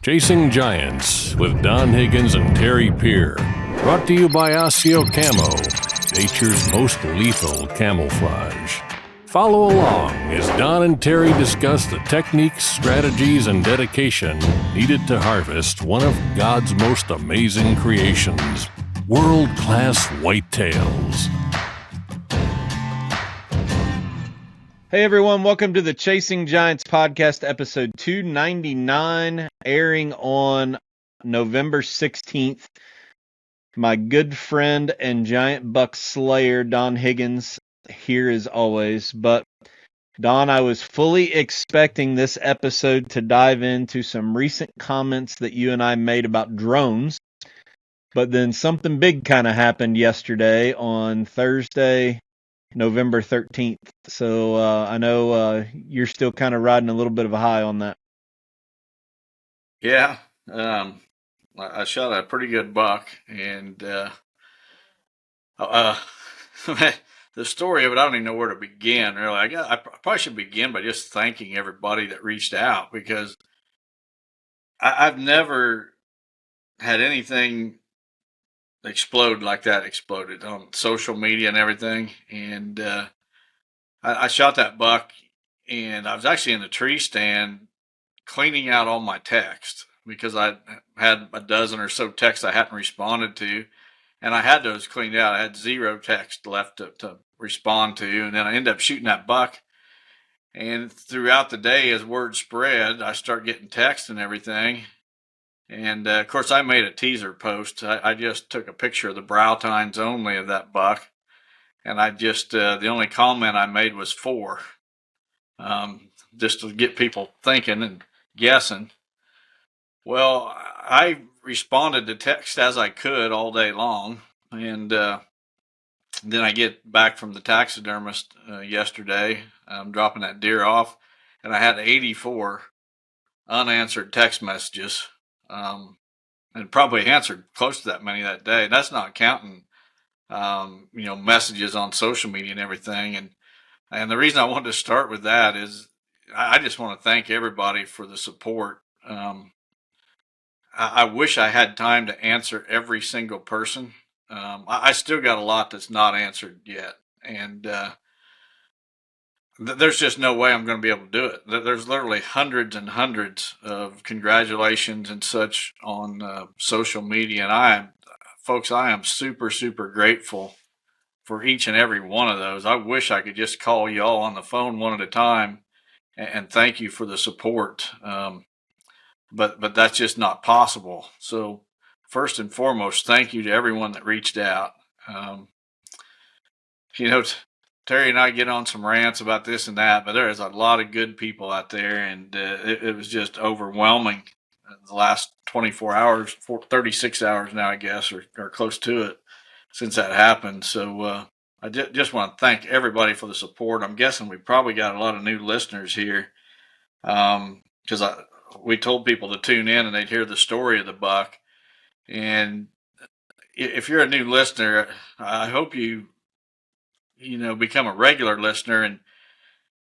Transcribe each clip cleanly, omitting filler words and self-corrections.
Chasing Giants with Don Higgins and Terry Peer. Brought to you by Osseo Camo, nature's most lethal camouflage. Follow along as Don and Terry discuss the techniques, strategies, and dedication needed to harvest one of God's most amazing creations, world-class whitetails. Hey everyone, welcome to the Chasing Giants podcast, episode 299, airing on November 16th. My good friend and giant buck slayer, Don Higgins, here as always. But Don, I was fully expecting this episode to dive into some recent comments that you and I made about drones. But then something big kind of happened yesterday on Thursday, November 13th. So I know you're still kind of riding a little bit of a high on that. Yeah, I shot a pretty good buck, and the story of it, I don't even know where to begin. Really, I probably should begin by just thanking everybody that reached out, because I've never had anything explode like that exploded on social media and everything. And I shot that buck, and I was actually in the tree stand cleaning out all my text, because I had a dozen or so texts I hadn't responded to, and I had those cleaned out. I had zero text left to respond to, and then I ended up shooting that buck. And throughout the day, as word spread, I start getting texts and everything. And of course, I made a teaser post. I just took a picture of the brow tines only of that buck, and I just the only comment I made was 4, just to get people thinking and guessing. Well, I responded to text as I could all day long, and then I get back from the taxidermist yesterday. I'm dropping that deer off, and I had 84 unanswered text messages, and probably answered close to that many that day. That's not counting, messages on social media and everything. And the reason I wanted to start with that is I just want to thank everybody for the support. I wish I had time to answer every single person. I still got a lot that's not answered yet. And there's just no way I'm going to be able to do it. There's literally hundreds and hundreds of congratulations and such on social media. And I am super, super grateful for each and every one of those. I wish I could just call y'all on the phone one at a time and thank you for the support. But that's just not possible. So first and foremost, thank you to everyone that reached out. Terry and I get on some rants about this and that, but there is a lot of good people out there, and it was just overwhelming the last 24 hours, 36 hours now, I guess, or close to it since that happened. So I just want to thank everybody for the support. I'm guessing we probably got a lot of new listeners here, because we told people to tune in and they'd hear the story of the buck. And if you're a new listener, I hope you become a regular listener, and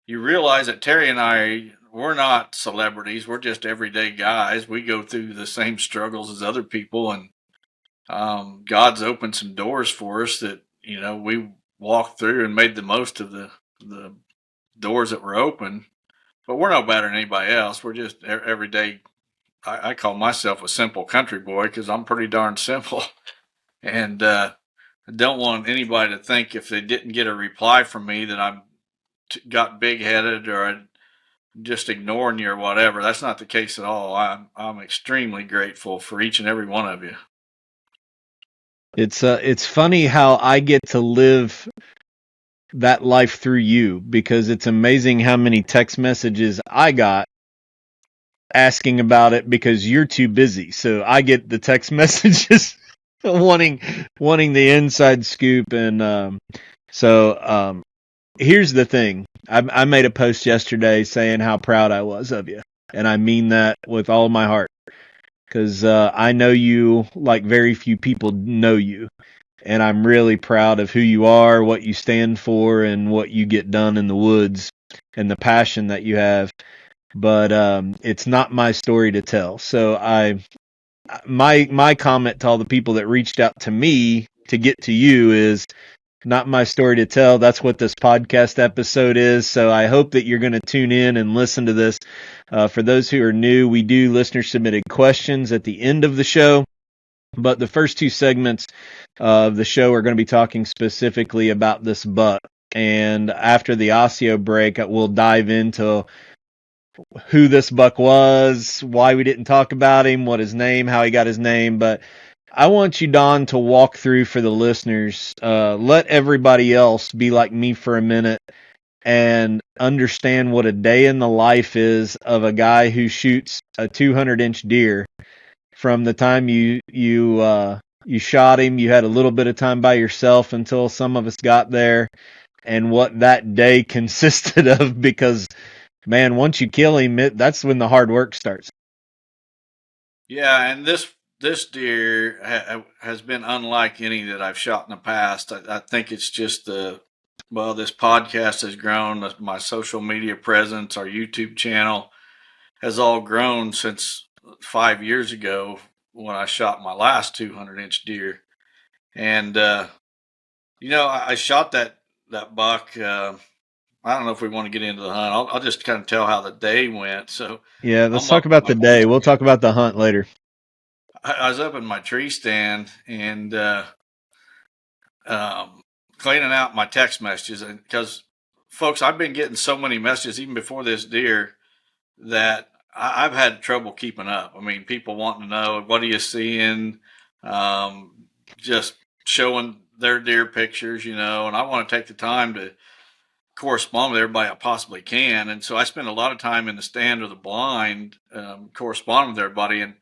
you realize that Terry and we're not celebrities. We're just everyday guys. We go through the same struggles as other people, and God's opened some doors for us that, we walked through and made the most of the doors that were open. But we're no better than anybody else. We're just everyday. I call myself a simple country boy because I'm pretty darn simple. And I don't want anybody to think, if they didn't get a reply from me, that I'm got big-headed or I'm just ignoring you or whatever. That's not the case at all. I'm extremely grateful for each and every one of you. It's funny how I get to live that life through you, because it's amazing how many text messages I got asking about it because you're too busy. So I get the text messages wanting the inside scoop. And so here's the thing. I made a post yesterday saying how proud I was of you, and I mean that with all my heart, because I know you like very few people know you. And I'm really proud of who you are, what you stand for, and what you get done in the woods, and the passion that you have. but it's not my story to tell. So my comment to all the people that reached out to me to get to you is not my story to tell. That's what this podcast episode is. So I hope that you're going to tune in and listen to this. For those who are new, we do listener submitted questions at the end of the show. But the first two segments of the show are going to be talking specifically about this buck. And after the Osseo break, we'll dive into who this buck was, why we didn't talk about him, what his name, how he got his name. But I want you, Don, to walk through for the listeners. Let everybody else be like me for a minute and understand what a day in the life is of a guy who shoots a 200-inch deer. From the time you shot him, you had a little bit of time by yourself until some of us got there, and what that day consisted of. Because man, once you kill him, that's when the hard work starts. Yeah, and this deer has been unlike any that I've shot in the past. I think it's just this podcast has grown, my social media presence, our YouTube channel has all grown since 5 years ago when I shot my last 200-inch deer. And I shot that buck. I don't know if we want to get into the hunt. I'll just kind of tell how the day went. So Yeah, let's I'm talk up in about my the day. We'll talk about the hunt later. I was up in my tree stand and cleaning out my text messages, and because folks, I've been getting so many messages even before this deer that I've had trouble keeping up. I mean, people wanting to know, what are you seeing? Just showing their deer pictures, and I want to take the time to correspond with everybody I possibly can. And so I spend a lot of time in the stand or the blind, corresponding with everybody. And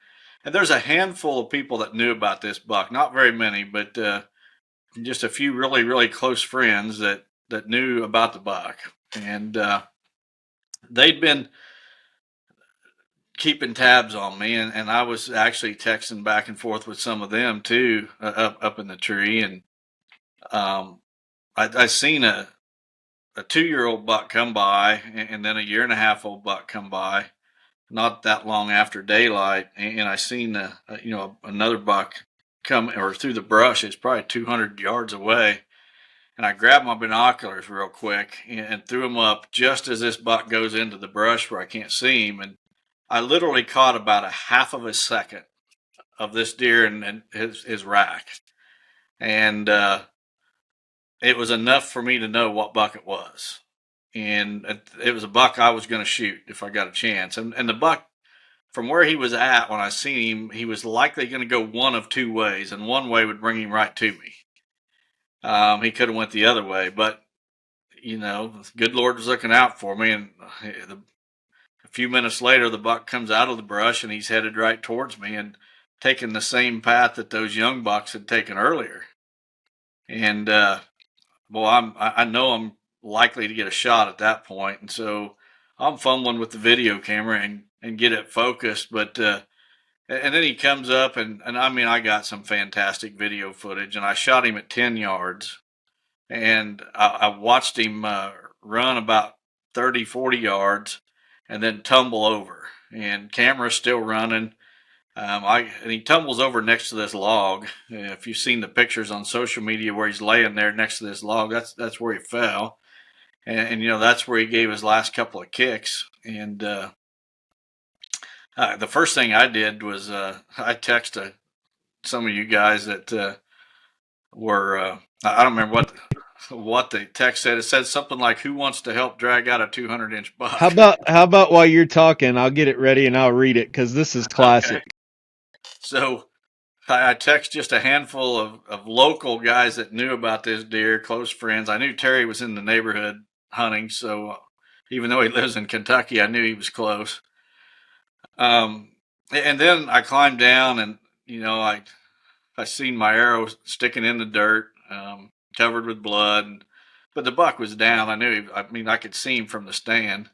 there's a handful of people that knew about this buck, not very many, but just a few really, really close friends that knew about the buck. And they'd been keeping tabs on me, and I was actually texting back and forth with some of them too, up in the tree. And I seen a 2-year-old buck come by, and then a 1.5-year-old buck come by, not that long after daylight, and I seen another buck come or through the brush. It's probably 200 yards away, and I grabbed my binoculars real quick and threw them up just as this buck goes into the brush where I can't see him, and I literally caught about a half of a second of this deer and his rack, and it was enough for me to know what buck it was. And it was a buck I was going to shoot if I got a chance. And the buck, from where he was at when I seen him, he was likely going to go one of two ways, and one way would bring him right to me. He could have went the other way, but the good Lord was looking out for me. And a few minutes later, the buck comes out of the brush and he's headed right towards me and taking the same path that those young bucks had taken earlier. And I know I'm likely to get a shot at that point, and so I'm fumbling with the video camera and get it focused. But and then he comes up, and I mean, I got some fantastic video footage, and I shot him at 10 yards, and I watched him run about 30, 40 yards, and then tumble over, and camera's still running. And he tumbles over next to this log. If you've seen the pictures on social media where he's laying there next to this log, that's where he fell, and that's where he gave his last couple of kicks. And the first thing I did was I texted some of you guys that were I don't remember what the text said. It said something like, "Who wants to help drag out a 200-inch buck?" How about while you're talking, I'll get it ready and I'll read it because this is classic. Okay. So I text just a handful of local guys that knew about this deer, close friends. I knew Terry was in the neighborhood hunting, so even though he lives in Kentucky, I knew he was close. And then I climbed down, and I seen my arrow sticking in the dirt, covered with blood, but the buck was down. I could see him from the stand.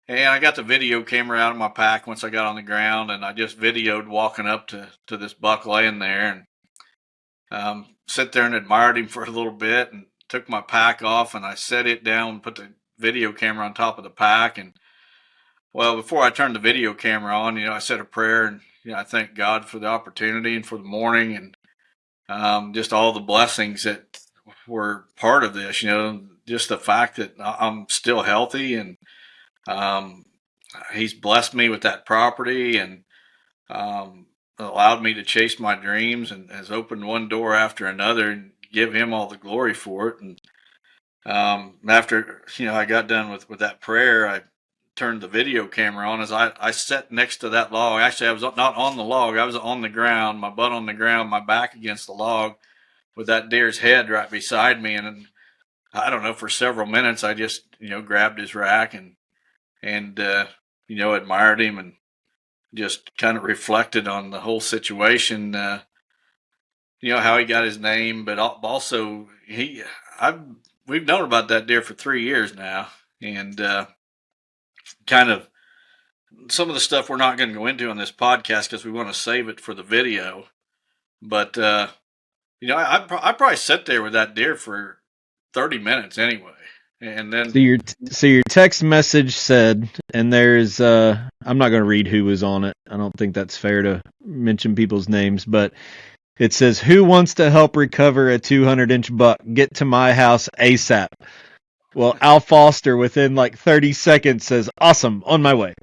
And I got the video camera out of my pack once I got on the ground, and I just videoed walking up to this buck laying there, and sit there and admired him for a little bit, and took my pack off, and I set it down and put the video camera on top of the pack, and Well, before I turned the video camera on, I said a prayer, and I thank God for the opportunity and for the morning, and just all the blessings that were part of this. Just the fact that I'm still healthy, and um, He's blessed me with that property, and allowed me to chase my dreams, and has opened one door after another, and give Him all the glory for it. And after I got done with that prayer, I turned the video camera on as I sat next to that log. Actually, I was not on the log. I was on the ground, my butt on the ground, my back against the log, with that deer's head right beside me. And I don't know, for several minutes, I just grabbed his rack, and admired him, and just kind of reflected on the whole situation. How he got his name, but also I've we've known about that deer for 3 years now, and kind of some of the stuff we're not going to go into on this podcast because we want to save it for the video. But I probably sat there with that deer for 30 minutes anyway, and then So your text message said, and there's I'm not going to read who was on it. I don't think that's fair to mention people's names, but it says, "Who wants to help recover a 200-inch buck? Get to my house ASAP." Well, Al Foster, within like 30 seconds, says, "Awesome, on my way."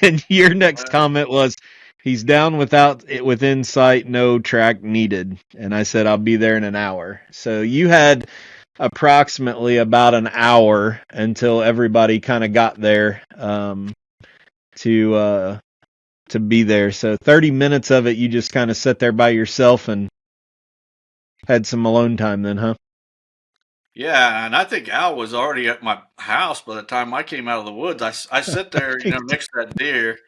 And your next comment was, "He's down within sight, no track needed." And I said, "I'll be there in an hour." So you had approximately about an hour until everybody kind of got there to be there. So 30 minutes of it, you just kind of sat there by yourself and had some alone time then, huh? Yeah, and I think Al was already at my house by the time I came out of the woods. I sit there, next to that deer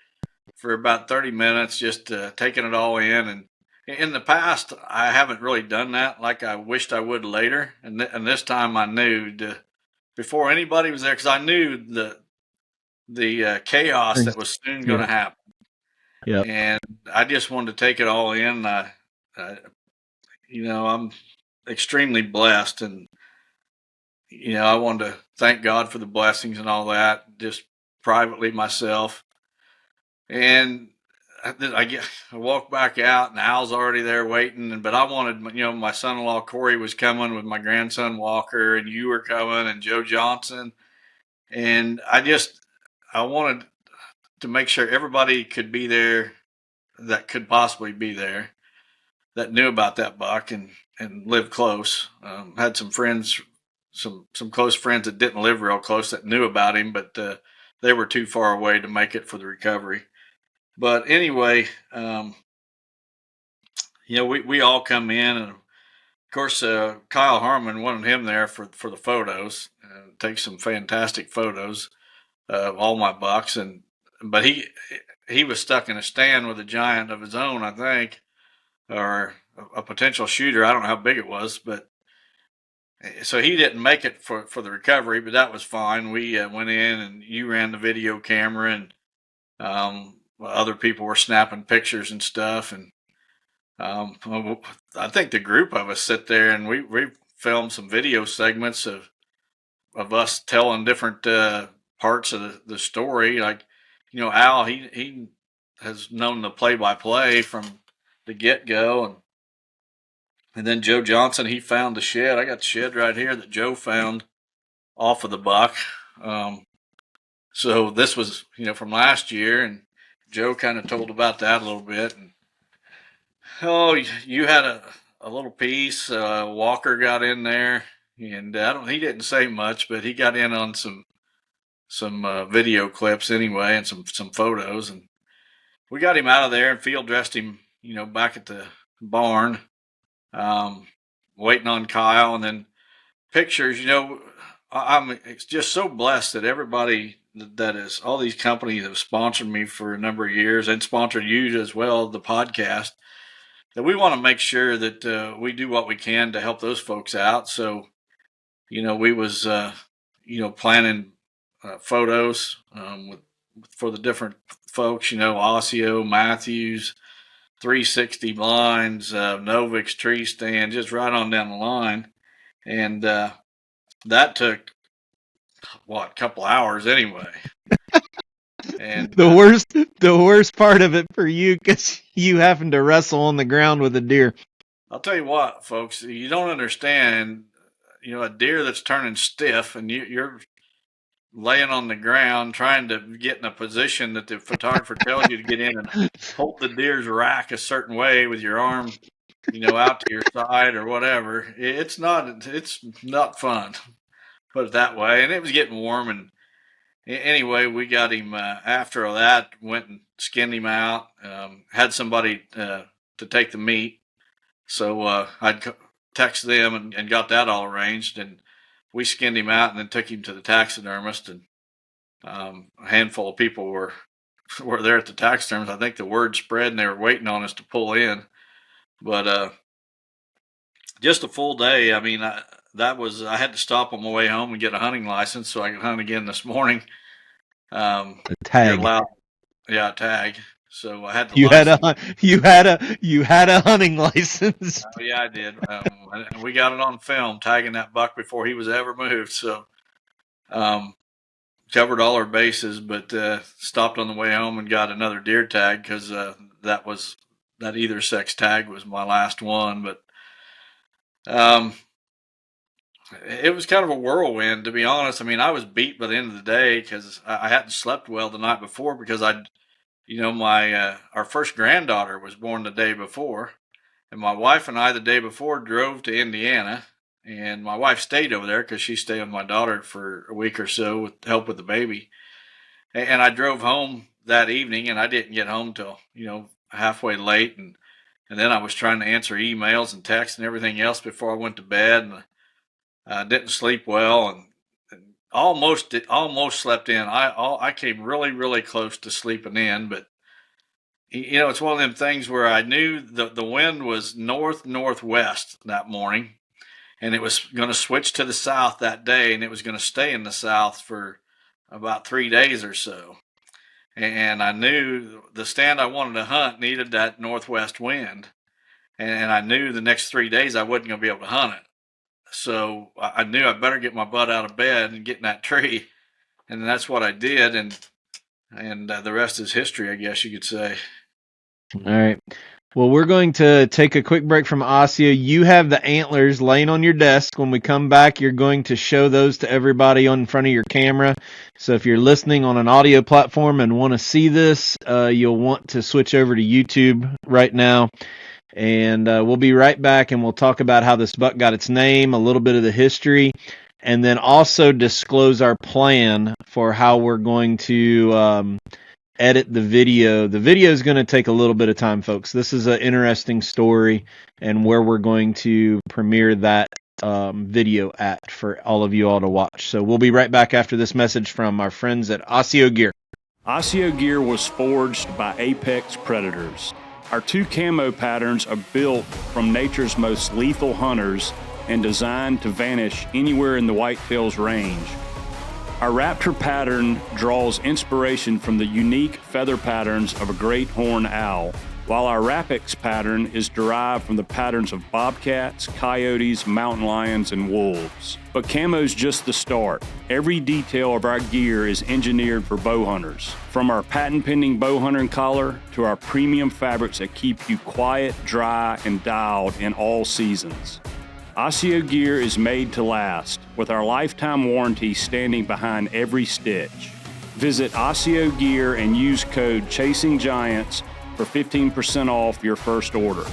for about 30 minutes, just taking it all in. And in the past, I haven't really done that like I wished I would later. And this time I knew before anybody was there, because I knew the chaos that was soon going to Yeah. happen. Yeah. And I just wanted to take it all in. I'm extremely blessed, and I wanted to thank God for the blessings and all that, just privately myself. And I walked back out, and Al's already there waiting. But I wanted, my son-in-law Corey was coming with my grandson Walker, and you were coming, and Joe Johnson. And I wanted to make sure everybody could be there that could possibly be there, that knew about that buck and lived close. Had some friends, some close friends that didn't live real close that knew about him, but they were too far away to make it for the recovery. But anyway, we all come in, and of course Kyle Harmon wanted him there for the photos. Take some fantastic photos of all my bucks, but he was stuck in a stand with a giant of his own, I think, or a potential shooter. I don't know how big it was, but so he didn't make it for the recovery, but that was fine. We went in, and you ran the video camera, and other people were snapping pictures and stuff. And I think the group of us sit there, and we filmed some video segments of us telling different parts of the story. Like, Al, he has known the play by play from the get go, and then Joe Johnson, he found the shed. I got the shed right here that Joe found off of the buck. So this was, from last year, and Joe kind of told about that a little bit. And oh, you had a little piece. Walker got in there, and he didn't say much, but he got in on some video clips anyway, and some photos. And we got him out of there and field dressed him, back at the barn, waiting on Kyle, and then pictures. I'm just so blessed that everybody that is, all these companies have sponsored me for a number of years, and sponsored you as well, the podcast, that we want to make sure that we do what we can to help those folks out. So, we was, planning photos for the different folks, Osseo, Matthews, 360 blinds, Novix tree stand, just right on down the line. And that took, a couple hours anyway. And The worst part of it for you, because you happen to wrestle on the ground with a deer. I'll tell you what, folks, you don't understand. A deer that's turning stiff, and you're laying on the ground trying to get in a position that the photographer tells you to get in and hold the deer's rack a certain way with your arm, out to your side or whatever. It's not fun, put it that way. And it was getting warm, and anyway, we got him after that, went and skinned him out, had somebody to take the meat. So I'd text them and got that all arranged, and we skinned him out and then took him to the taxidermist. And a handful of people were there at the taxidermist. I think the word spread, and they were waiting on us to pull in. But just a full day. I mean, I had to stop on my way home and get a hunting license so I could hunt again this morning. A tag. Yeah, a tag. So I had the You license. you had a hunting license. Oh, yeah, I did. And we got it on film, tagging that buck before he was ever moved. So covered all our bases, but stopped on the way home and got another deer tag because that either sex tag was my last one. But it was kind of a whirlwind, to be honest. I mean, I was beat by the end of the day because I hadn't slept well the night before because our first granddaughter was born the day before, and my wife and I the day before drove to Indiana, and my wife stayed over there because she stayed with my daughter for a week or so with help with the baby. And I drove home that evening, and I didn't get home till halfway late, and then I was trying to answer emails and texts and everything else before I went to bed, and I didn't sleep well, and almost slept in. I came really, really close to sleeping in, but it's one of them things where I knew the wind was northwest that morning, and it was going to switch to the south that day, and it was going to stay in the south for about 3 days or so. And I knew the stand I wanted to hunt needed that northwest wind, and I knew the next 3 days I wasn't going to be able to hunt it. So I knew I better get my butt out of bed and get in that tree, and that's what I did. And the rest is history, I guess you could say. All right. Well, we're going to take a quick break from Osseo. You have the antlers laying on your desk. When we come back, you're going to show those to everybody in front of your camera. So if you're listening on an audio platform and want to see this, you'll want to switch over to YouTube right now. And we'll be right back, and we'll talk about how this buck got its name, a little bit of the history, and then also disclose our plan for how we're going to edit the video. The video is going to take a little bit of time, folks. This is an interesting story, and where we're going to premiere that video at for all of you all to watch. So we'll be right back after this message from our friends at Osseo Gear. Osseo Gear was forged by apex predators. Our 2 camo patterns are built from nature's most lethal hunters and designed to vanish anywhere in the whitetail's range. Our Raptor pattern draws inspiration from the unique feather patterns of a great horned owl, while our Rapix pattern is derived from the patterns of bobcats, coyotes, mountain lions, and wolves. But camo's just the start. Every detail of our gear is engineered for bow hunters. From our patent-pending bow hunting collar to our premium fabrics that keep you quiet, dry, and dialed in all seasons. Osseo Gear is made to last, with our lifetime warranty standing behind every stitch. Visit Osseo Gear and use code CHASINGGIANTS for 15% off your first order.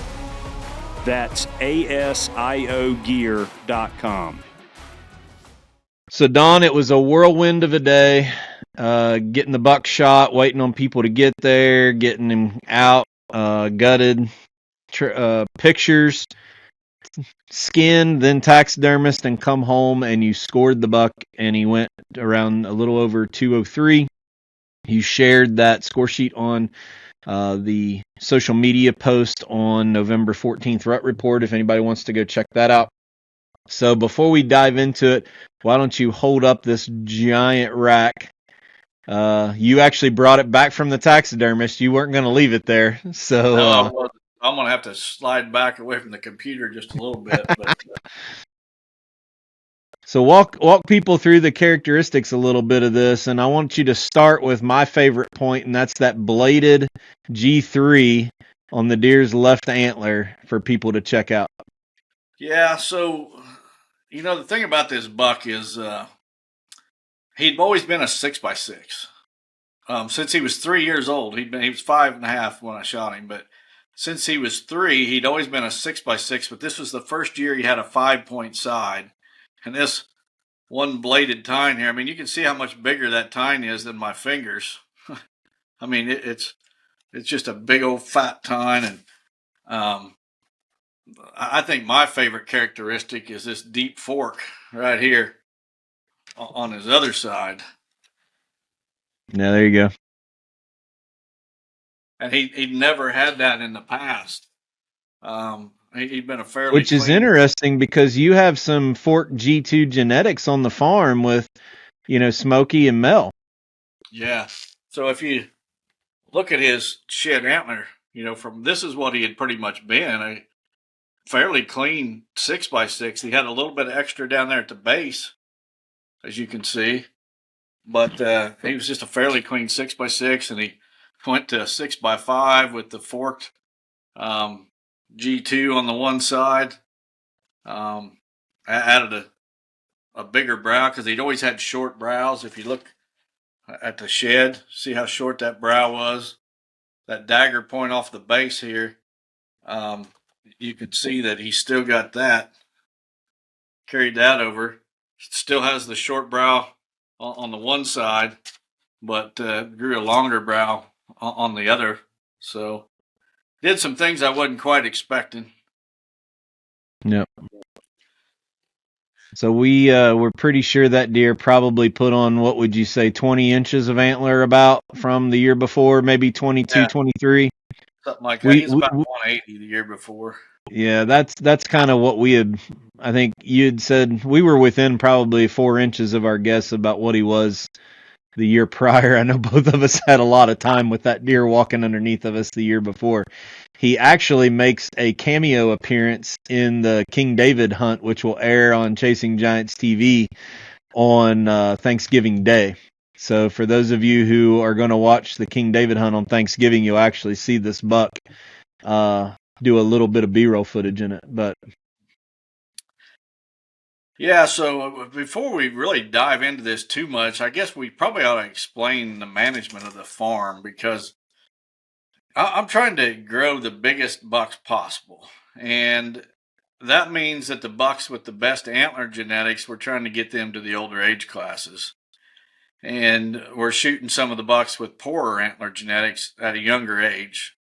That's ASIOgear.com. So, Don, it was a whirlwind of a day, getting the buck shot, waiting on people to get there, getting him out, gutted, pictures, skinned, then taxidermist, and come home, and you scored the buck, and he went around a little over 203. You shared that score sheet on the social media post on November 14th Rut Report, if anybody wants to go check that out. So before we dive into it, why don't you hold up this giant rack? You actually brought it back from the taxidermist. You weren't going to leave it there. So No, I'm going to have to slide back away from the computer just a little bit. But So walk people through the characteristics a little bit of this, and I want you to start with my favorite point, and that's that bladed G3 on the deer's left antler for people to check out. Yeah, so the thing about this buck is he'd always been a 6x6. Since he was 3 years old. He was 5.5 when I shot him, but since he was 3, he'd always been a 6x6. But this was the first year he had a 5-point side, and this one bladed tine here. I mean, you can see how much bigger that tine is than my fingers. I mean, it's just a big old fat tine, and I think my favorite characteristic is this deep fork right here on his other side. Yeah, there you go. And he'd never had that in the past. He'd been a fairly Which is clean. interesting because you have some fork G2 genetics on the farm with, Smokey and Mel. Yeah. So if you look at his shed antler, this is what he had pretty much been, a fairly clean 6x6. He had a little bit of extra down there at the base, as you can see, but he was just a fairly clean 6x6, and he went to a 6x5 with the forked G2 on the one side. Added a bigger brow because he'd always had short brows. If you look at the shed, see how short that brow was. That dagger point off the base here, you can see that he still got that. Carried that over. Still has the short brow on the one side, but grew a longer brow on the other. So did some things I wasn't quite expecting. Yep. So we're pretty sure that deer probably put on, what would you say, 20 inches of antler about from the year before, maybe 22, 23? Something like that. He's about 180 the year before. Yeah, that's kind of what we had. I think you had said we were within probably 4 inches of our guess about what he was the year prior. I know both of us had a lot of time with that deer walking underneath of us the year before. He actually makes a cameo appearance in the King David hunt, which will air on Chasing Giants TV on Thanksgiving Day. So for those of you who are going to watch the King David hunt on Thanksgiving, you'll actually see this buck do a little bit of B-roll footage in it. But yeah, so before we really dive into this too much, I guess we probably ought to explain the management of the farm, because I'm trying to grow the biggest bucks possible. And that means that the bucks with the best antler genetics, we're trying to get them to the older age classes. And we're shooting some of the bucks with poorer antler genetics at a younger age,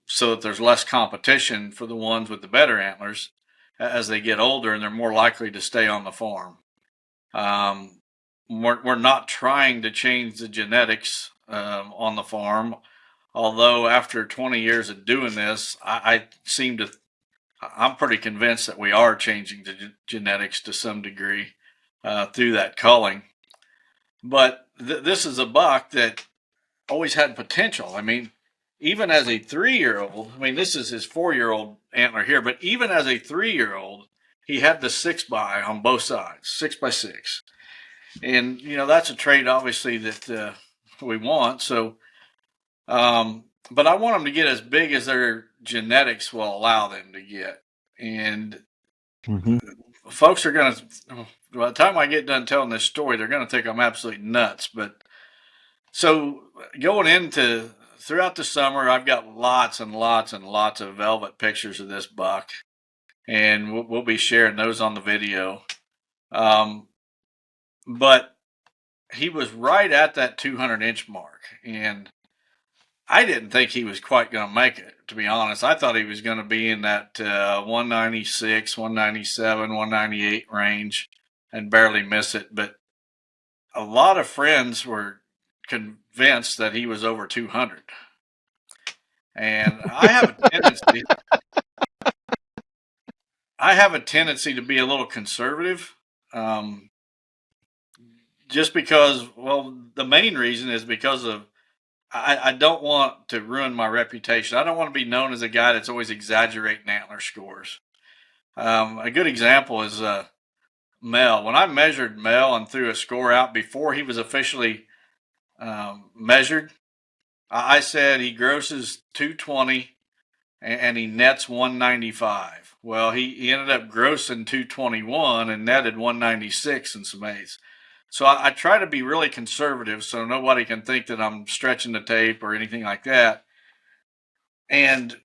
so that there's less competition for the ones with the better antlers as they get older, and they're more likely to stay on the farm. We're not trying to change the genetics on the farm, although after 20 years of doing this, I'm pretty convinced that we are changing the genetics to some degree through that culling. But this is a buck that always had potential. I mean, even as a 3-year-old, I mean, this is his 4-year-old antler here, but even as a 3-year-old, he had the 6x on both sides, 6x6. And, that's a trait, obviously, that we want. So, but I want them to get as big as their genetics will allow them to get. And folks are going to, by the time I get done telling this story, they're going to think I'm absolutely nuts. But so going into throughout the summer, I've got lots and lots and lots of velvet pictures of this buck, and we'll be sharing those on the video. But he was right at that 200-inch mark, and I didn't think he was quite going to make it, to be honest. I thought he was going to be in that 196, 197, 198 range and barely miss it. But a lot of friends were convinced that he was over 200. And I have a tendency to be a little conservative, just because, well, the main reason is because of I don't want to ruin my reputation. I don't want to be known as a guy that's always exaggerating antler scores. A good example is Mel. When I measured Mel and threw a score out before he was officially measured, I said he grosses 220 and he nets 195. Well, he ended up grossing 221 and netted 196 in some eighths. So I try to be really conservative so nobody can think that I'm stretching the tape or anything like that. And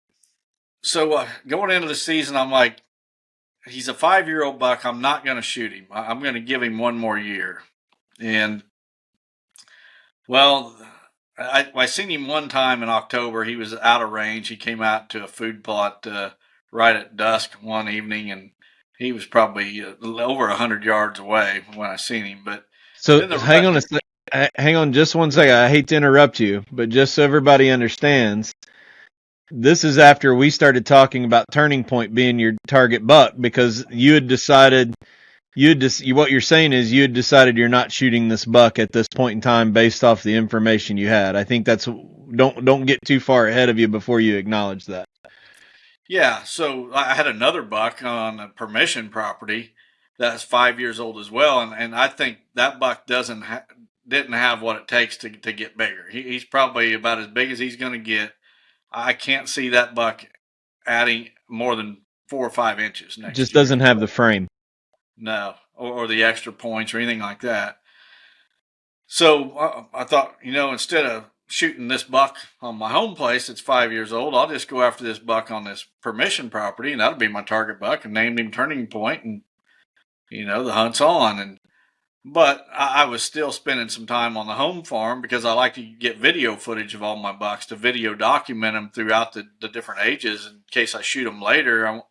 so going into the season, I'm like, he's a 5-year-old buck. I'm not going to shoot him. I'm going to give him one more year. And well, I seen him one time in October. He was out of range. He came out to a food plot right at dusk one evening, and he was probably over 100 yards away when I seen him. But So then the hang on just one second. I hate to interrupt you, but just so everybody understands, this is after we started talking about Turning Point being your target buck, because you had decided what you're saying is you had decided you're not shooting this buck at this point in time based off the information you had. I think that's don't get too far ahead of you before you acknowledge that. Yeah, so I had another buck on a permission property that's 5 years old as well, and I think that buck didn't have what it takes to get bigger. He's probably about as big as he's going to get. I can't see that buck adding more than 4 or 5 inches next Just year. doesn't have the frame. No, or the extra points or anything like that. So I thought, instead of shooting this buck on my home place that's 5 years old, I'll just go after this buck on this permission property, and that'll be my target buck, and named him Turning Point, and the hunt's on. But I was still spending some time on the home farm because I like to get video footage of all my bucks to video document them throughout the different ages in case I shoot them later. I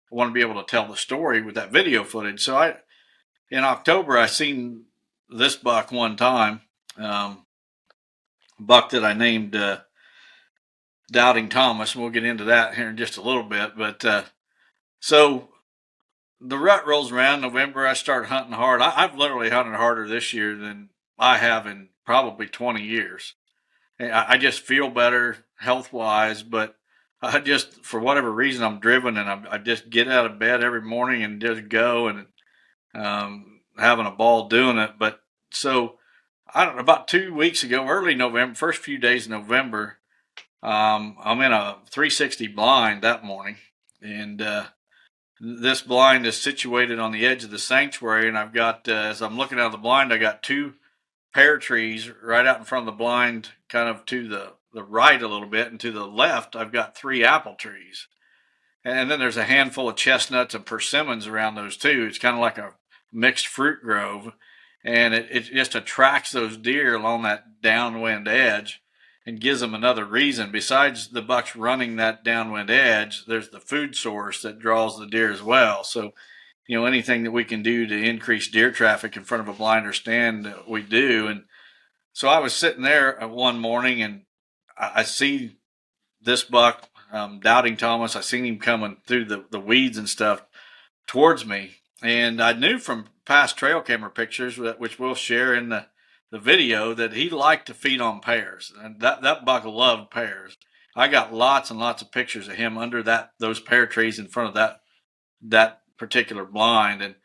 want to be able to tell the story with that video footage. So in October, I seen this buck one time, buck that I named Doubting Thomas. And we'll get into that here in just a little bit. But so the rut rolls around November. I start hunting hard. I've literally hunted harder this year than I have in probably 20 years. I just feel better health wise, but I just, for whatever reason, I'm driven, and I just get out of bed every morning and just go, and having a ball doing it. But so I don't know, about 2 weeks ago, early November, first few days of November, I'm in a 360 blind that morning, and this blind is situated on the edge of the sanctuary, and I've got, as I'm looking out of the blind, I got two pear trees right out in front of the blind, kind of to the right a little bit, and to the left, I've got 3 apple trees. And then there's a handful of chestnuts and persimmons around those too. It's kind of like a mixed fruit grove, and it just attracts those deer along that downwind edge and gives them another reason. Besides the bucks running that downwind edge, there's the food source that draws the deer as well. So, anything that we can do to increase deer traffic in front of a blinder stand, we do. And so I was sitting there one morning, and I see this buck, Doubting Thomas. I seen him coming through the weeds and stuff towards me. And I knew from past trail camera pictures, which we'll share in the video, that he liked to feed on pears, and that buck loved pears. I got lots and lots of pictures of him under those pear trees in front of that particular blind, and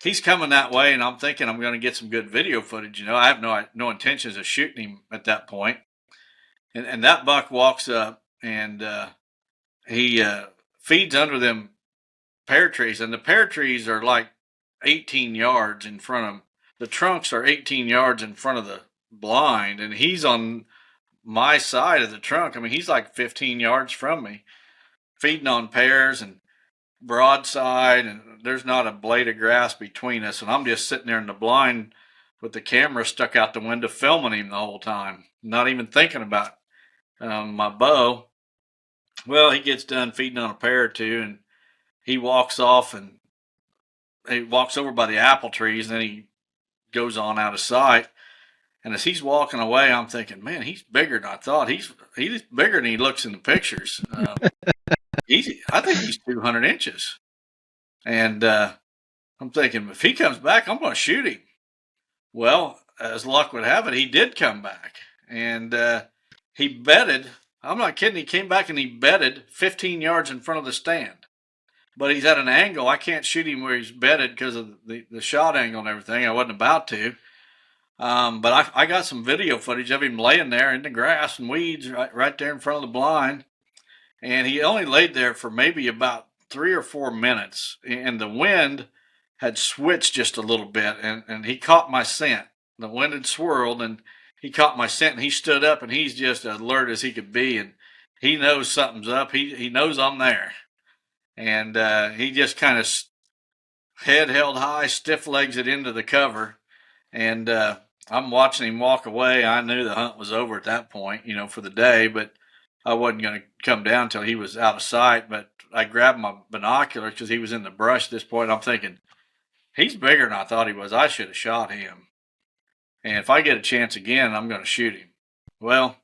he's coming that way, and I'm thinking I'm going to get some good video footage. I have no intentions of shooting him at that point, and that buck walks up, and he feeds under them pear trees, and the pear trees are like 18 yards in front of him. The trunks are 18 yards in front of the blind, and he's on my side of the trunk. I mean, he's like 15 yards from me, feeding on pears and broadside, and there's not a blade of grass between us. And I'm just sitting there in the blind with the camera stuck out the window filming him the whole time, not even thinking about my bow. Well, he gets done feeding on a pear or two, and he walks off, and he walks over by the apple trees, and then he goes on out of sight. And as he's walking away, I'm thinking, man, he's bigger than I thought. He's bigger than he looks in the pictures. I think he's 200 inches. And I'm thinking, if he comes back, I'm going to shoot him. Well, as luck would have it, he did come back. And he bedded, I'm not kidding, he came back and he bedded 15 yards in front of the stand. but he's at an angle. I can't shoot him where he's bedded because of the shot angle and everything. I wasn't about to. But I got some video footage of him laying there in the grass and weeds right there in front of the blind. And he only laid there for maybe about 3 or 4 minutes. And the wind had switched just a little bit, and he caught my scent. The wind had swirled, and he caught my scent, and he stood up, and he's just as alert as he could be. And he knows something's up. He knows I'm there. And he just kind of head held high, stiff legs it into the cover. And I'm watching him walk away. I knew the hunt was over at that point, for the day, but I wasn't going to come down till he was out of sight. But I grabbed my binoculars because he was in the brush at this point. I'm thinking, he's bigger than I thought he was. I should have shot him. And if I get a chance again, I'm going to shoot him. Well,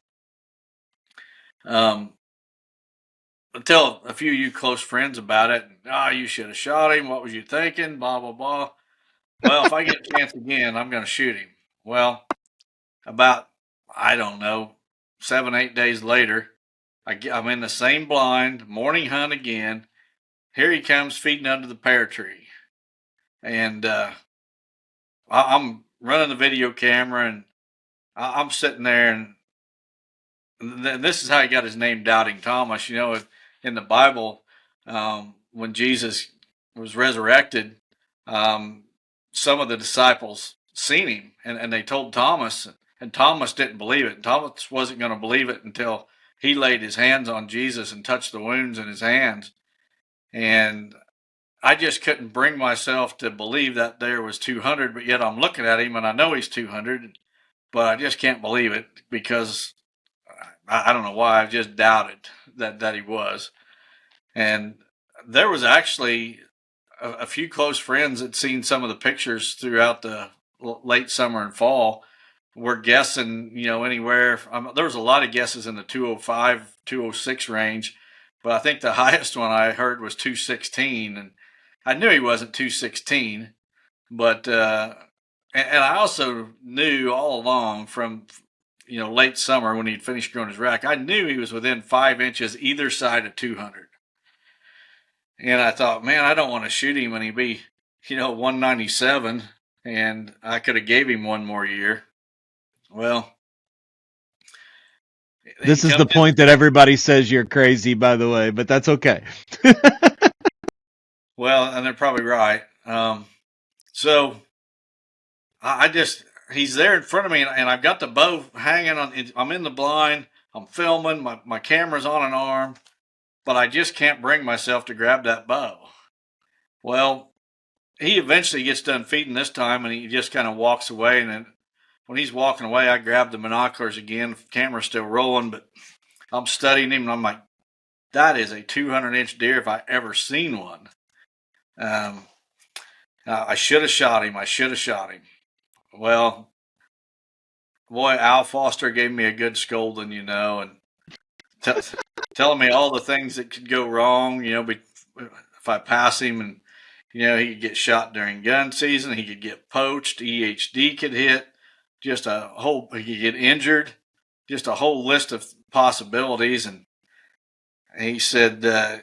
I tell a few of you close friends about it. You should have shot him. What was you thinking? Blah, blah, blah. Well, if I get a chance again, I'm going to shoot him. Well, about, I don't know, 7, 8 days later, I'm in the same blind, morning hunt again. Here he comes feeding under the pear tree. And I'm running the video camera, and I'm sitting there, and this is how he got his name, Doubting Thomas. In the Bible, when Jesus was resurrected, some of the disciples seen him, and they told Thomas, and Thomas didn't believe it. And Thomas wasn't going to believe it until he laid his hands on Jesus and touched the wounds in his hands. And I just couldn't bring myself to believe that there was 200, but yet I'm looking at him and I know he's 200, but I just can't believe it because I don't know why. I've just doubted that he was. And there was actually a few close friends that seen some of the pictures throughout the late summer and fall. We're guessing, anywhere. There was a lot of guesses in the 205, 206 range, but I think the highest one I heard was 216. And I knew he wasn't 216, but, and I also knew all along from, late summer when he'd finished growing his rack, I knew he was within 5 inches either side of 200. And I thought, man, I don't want to shoot him when he'd be, 197, and I could have gave him one more year. Well, this is the point that everybody says you're crazy, by the way, but that's okay. Well, and they're probably right. So he's there in front of me, and I've got the bow hanging on. I'm in the blind. I'm filming. My camera's on an arm, but I just can't bring myself to grab that bow. Well, he eventually gets done feeding this time, and he just kind of walks away. And then when he's walking away, I grab the binoculars again. Camera's still rolling, but I'm studying him, and I'm like, that is a 200-inch deer if I ever seen one. I should have shot him. Well, boy, Al Foster gave me a good scolding, and telling me all the things that could go wrong, if I pass him, and, he could get shot during gun season. He could get poached. EHD could hit. He could get injured. Just a whole list of possibilities. And he said, that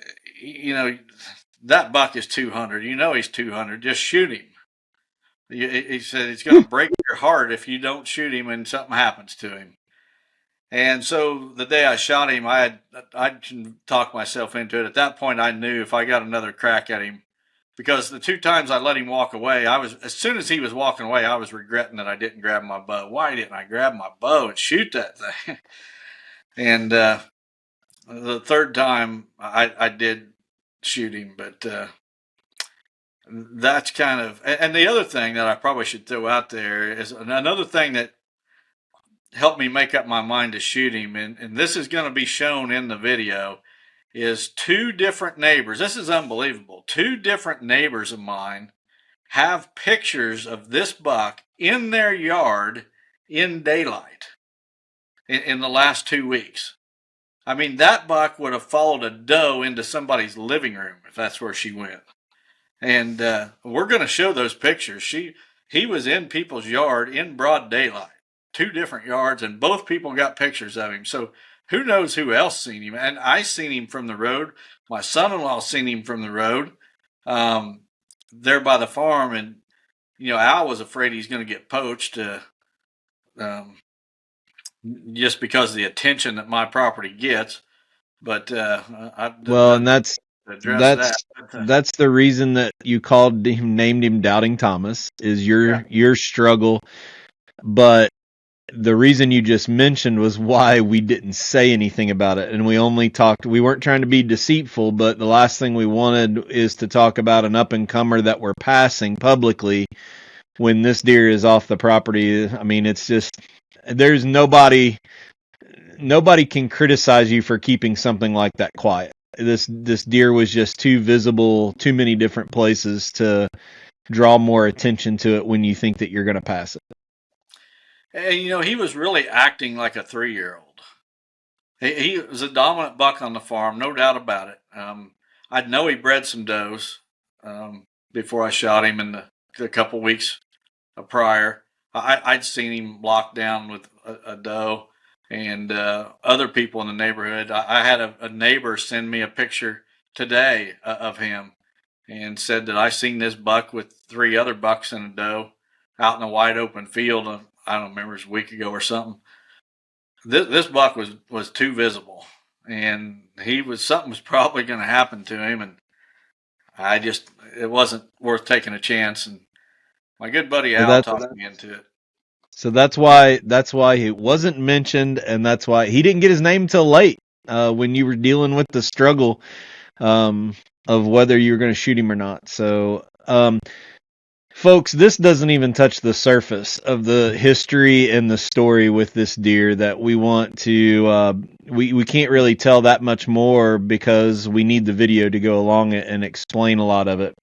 buck is 200. He's 200. Just shoot him. He said, it's going to break your heart if you don't shoot him and something happens to him. And so the day I shot him, I can talk myself into it. At that point, I knew if I got another crack at him, because the 2 times I let him walk away, as soon as he was walking away, I was regretting that I didn't grab my bow. Why didn't I grab my bow and shoot that thing? And the 3rd time I did shoot him, but that's kind of, and the other thing that I probably should throw out there is another thing that helped me make up my mind to shoot him, and this is going to be shown in the video, is 2 different neighbors. This is unbelievable. 2 different neighbors of mine have pictures of this buck in their yard in daylight in the last 2 weeks. I mean, that buck would have followed a doe into somebody's living room if that's where she went. And we're going to show those pictures. He was in people's yard in broad daylight, 2 different yards, and both people got pictures of him. So who knows who else seen him? And I seen him from the road. My son-in-law seen him from the road, there by the farm, and Al was afraid he's going to get poached, um, just because of the attention that my property gets. But Well, and that's address that. that's that's the reason that you called him, named him Doubting Thomas, is your struggle. But the reason you just mentioned was why we didn't say anything about it, and we only talked. We weren't trying to be deceitful, but the last thing we wanted is to talk about an up and comer that we're passing publicly when this deer is off the property. I mean, it's just there's nobody can criticize you for keeping something like that quiet. This deer was just too visible, too many different places to draw more attention to it when you think that you're going to pass it. And he was really acting like a 3-year-old. He was a dominant buck on the farm, no doubt about it. I know he bred some does before I shot him in the couple weeks prior. I'd seen him locked down with a doe, and other people in the neighborhood. I had a neighbor send me a picture today of him and said that I seen this buck with 3 other bucks and a doe out in a wide open field. I don't remember, it was a week ago or something. This buck was too visible, and something was probably going to happen to him, and it wasn't worth taking a chance. And my good buddy Al talked me into it. So that's why he wasn't mentioned, and that's why he didn't get his name till late when you were dealing with the struggle of whether you were going to shoot him or not. So, folks, this doesn't even touch the surface of the history and the story with this deer that we want to. We can't really tell that much more because we need the video to go along it and explain a lot of it.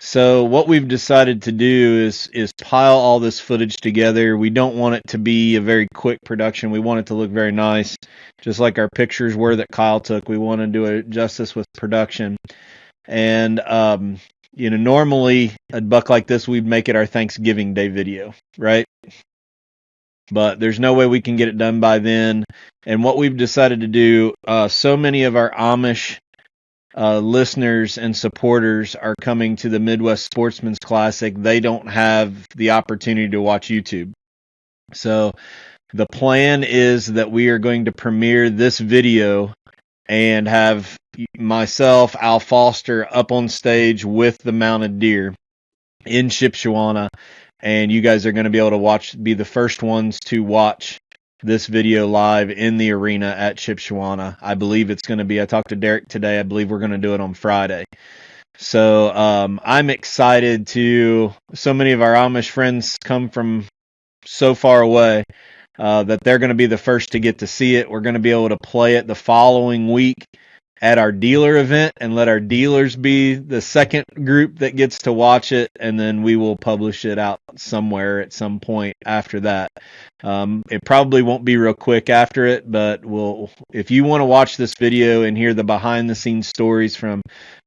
So what we've decided to do is pile all this footage together. We don't want it to be a very quick production. We want it to look very nice, just like our pictures were that Kyle took. We want to do it justice with production. And, normally a buck like this, we'd make it our Thanksgiving Day video, right? But there's no way we can get it done by then. And what we've decided to do, so many of our Amish listeners and supporters are coming to the Midwest Sportsman's Classic. They don't have the opportunity to watch YouTube. So the plan is that we are going to premiere this video and have myself, Al Foster, up on stage with the mounted deer in Shipshewana, and you guys are going to be able to be the first ones to watch this video live in the arena at Shipshewana. I believe it's going to be, I talked to Derek today, I believe we're going to do it on Friday. So I'm excited so many of our Amish friends come from so far away that they're going to be the first to get to see it. We're going to be able to play it the following week at our dealer event and let our dealers be the second group that gets to watch it, and then we will publish it out somewhere at some point after that. It probably won't be real quick after it, but if you want to watch this video and hear the behind the scenes stories from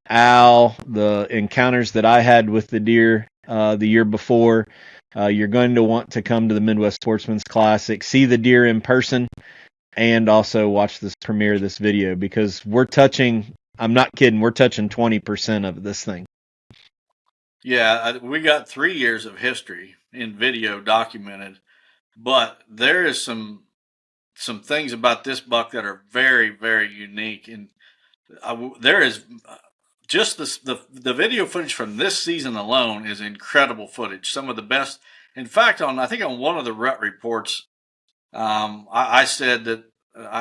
Al, the encounters that I had with the deer the year before, you're going to want to come to the Midwest Sportsman's Classic, see the deer in person, and also watch this premiere of this video, because I'm not kidding, we're touching 20% of this thing. Yeah, we got 3 years of history in video documented, but there is some things about this buck that are very, very unique. And there is just the video footage from this season alone is incredible footage. Some of the best. In fact, I think on one of the rut reports, I said that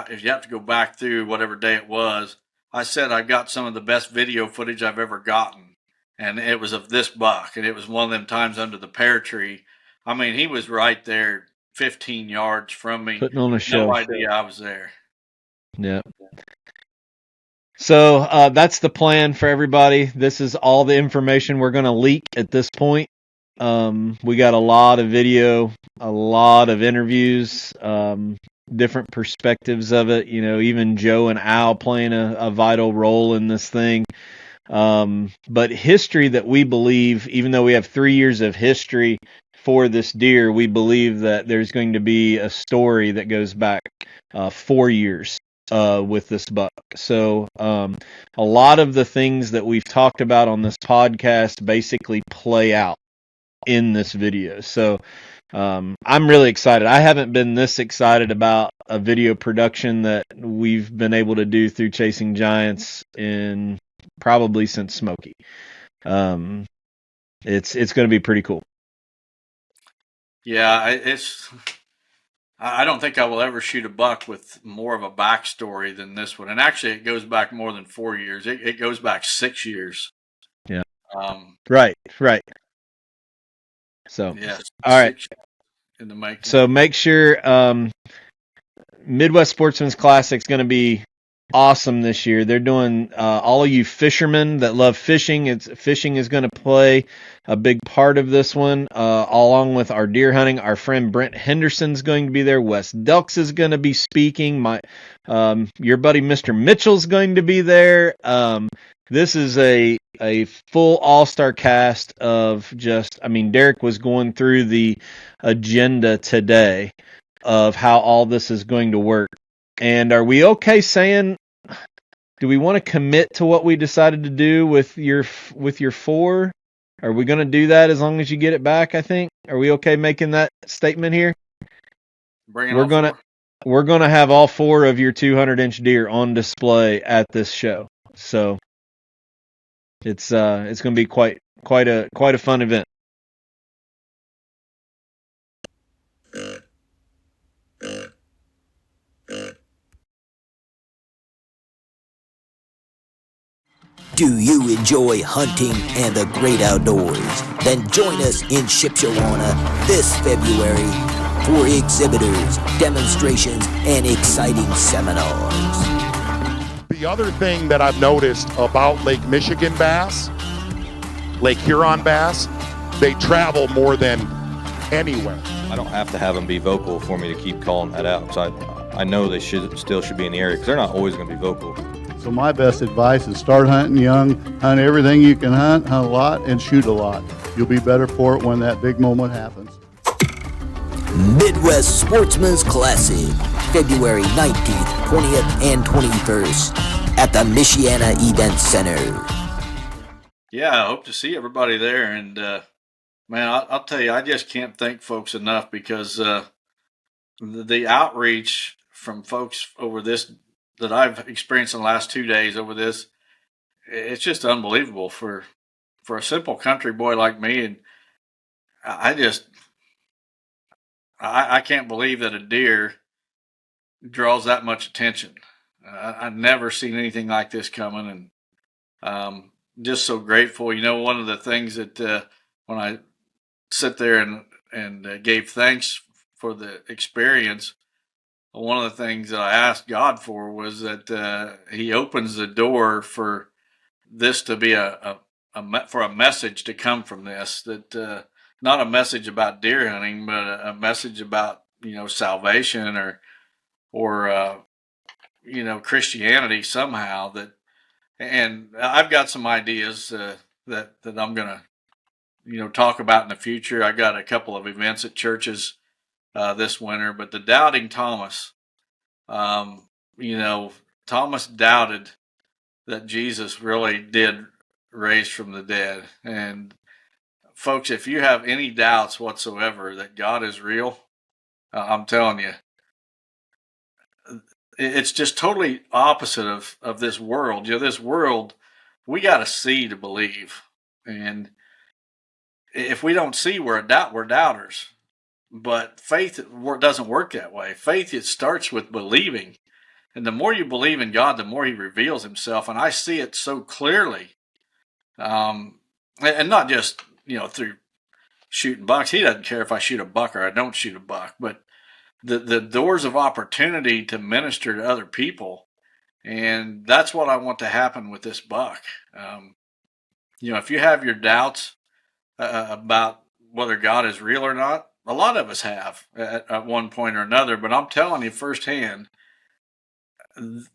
if you have to go back through whatever day it was, I said I got some of the best video footage I've ever gotten, and it was of this buck, and it was one of them times under the pear tree. I mean, he was right there, 15 yards from me. Putting on a show. No idea I was there. Yeah. So that's the plan for everybody. This is all the information we're going to leak at this point. We got a lot of video, a lot of interviews, different perspectives of it. Even Joe and Al playing a vital role in this thing. But history that we believe, even though we have 3 years of history for this deer, we believe that there's going to be a story that goes back 4 years with this buck. So a lot of the things that we've talked about on this podcast basically play out in this video. So I'm really excited. I haven't been this excited about a video production that we've been able to do through Chasing Giants in probably since Smokey. It's going to be pretty cool. Yeah, I don't think I will ever shoot a buck with more of a backstory than this one. And actually, it goes back more than 4 years. It goes back 6 years. Yeah. Um, Right. So, yeah, all right. 6 in the making. So make sure Midwest Sportsman's Classic is going to be awesome this year. They're doing all of you fishermen that love fishing. Fishing is going to play a big part of this one, along with our deer hunting. Our friend Brent Henderson's going to be there. Wes Delks is going to be speaking. Your buddy Mr. Mitchell's going to be there. This is a full all-star cast of Derek was going through the agenda today of how all this is going to work. And are we okay saying, do we want to commit to what we decided to do with your 4? Are we going to do that as long as you get it back, I think? Are we okay making that statement here? We're going to have all 4 of your 200-inch deer on display at this show. So it's going to be quite a fun event. Do you enjoy hunting and the great outdoors? Then join us in Shipshawana this February for exhibitors, demonstrations, and exciting seminars. The other thing that I've noticed about Lake Michigan bass, Lake Huron bass, they travel more than anywhere. I don't have to have them be vocal for me to keep calling that out. So I know they still should be in the area because they're not always going to be vocal. So my best advice is start hunting young, hunt everything you can hunt a lot, and shoot a lot. You'll be better for it when that big moment happens. Midwest Sportsman's Classic, February 19th, 20th, and 21st at the Michiana Event Center. Yeah, I hope to see everybody there. And, man, I'll tell you, I just can't thank folks enough because the outreach from folks over this that I've experienced in the last 2 days over this, it's just unbelievable for a simple country boy like me. And I can't believe that a deer draws that much attention. I've never seen anything like this coming, and just so grateful. You know, one of the things that when I sit there and gave thanks for the experience, one of the things that I asked God for was that He opens the door for this to be for a message to come from this. That not a message about deer hunting, but a message about salvation or Christianity somehow. And I've got some ideas that I'm gonna talk about in the future. I got a couple of events at churches this winter, but the doubting Thomas, Thomas doubted that Jesus really did raise from the dead. And folks, if you have any doubts whatsoever that God is real, I'm telling you, it's just totally opposite of this world. This world, we got to see to believe. And if we don't see, we're doubters. But faith doesn't work that way. Faith, it starts with believing. And the more you believe in God, the more He reveals Himself. And I see it so clearly. And not just, through shooting bucks. He doesn't care if I shoot a buck or I don't shoot a buck. But the doors of opportunity to minister to other people. And that's what I want to happen with this buck. If you have your doubts about whether God is real or not, a lot of us have at one point or another, but I'm telling you firsthand,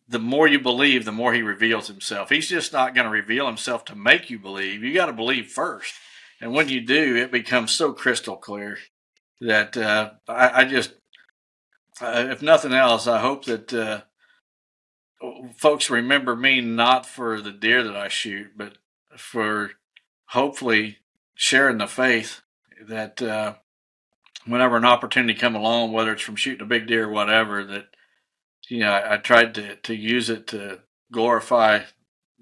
the more you believe, the more He reveals Himself. He's just not going to reveal Himself to make you believe. You got to believe first. And when you do, it becomes so crystal clear that I just, if nothing else, I hope that folks remember me not for the deer that I shoot, but for hopefully sharing the faith that whenever an opportunity come along, whether it's from shooting a big deer or whatever, that I tried to use it to glorify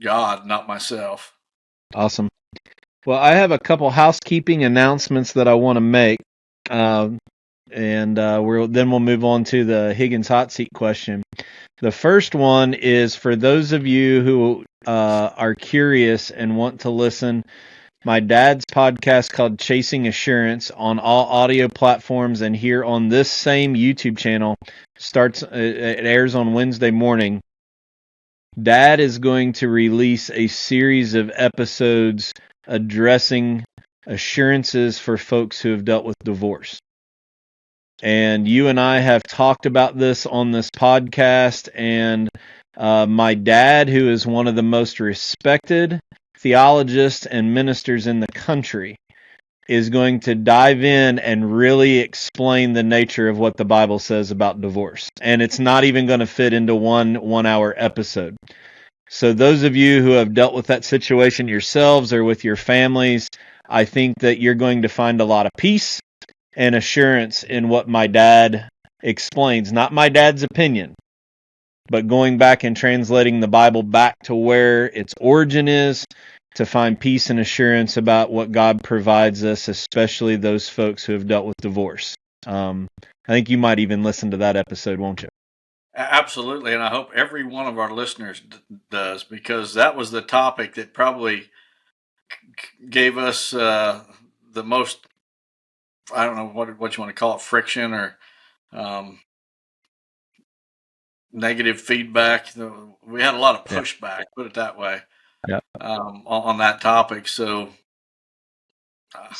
God, not myself. Awesome. Well, I have a couple housekeeping announcements that I want to make, and we'll move on to the Higgins hot seat question. The first one is for those of you who are curious and want to listen. My dad's podcast called Chasing Assurance on all audio platforms and here on this same YouTube channel it airs on Wednesday morning. Dad is going to release a series of episodes addressing assurances for folks who have dealt with divorce. And you and I have talked about this on this podcast, and my dad, who is one of the most respected theologists and ministers in the country, is going to dive in and really explain the nature of what the Bible says about divorce. And it's not even going to fit into one hour episode. So those of you who have dealt with that situation yourselves or with your families, I think that you're going to find a lot of peace and assurance in what my dad explains. Not my dad's opinion, but going back and translating the Bible back to where its origin is, to find peace and assurance about what God provides us, especially those folks who have dealt with divorce. I think you might even listen to that episode, won't you? Absolutely, and I hope every one of our listeners does, because that was the topic that probably gave us the most, I don't know what you want to call it, friction or negative feedback. We had a lot of pushback, put it that way, on that topic. So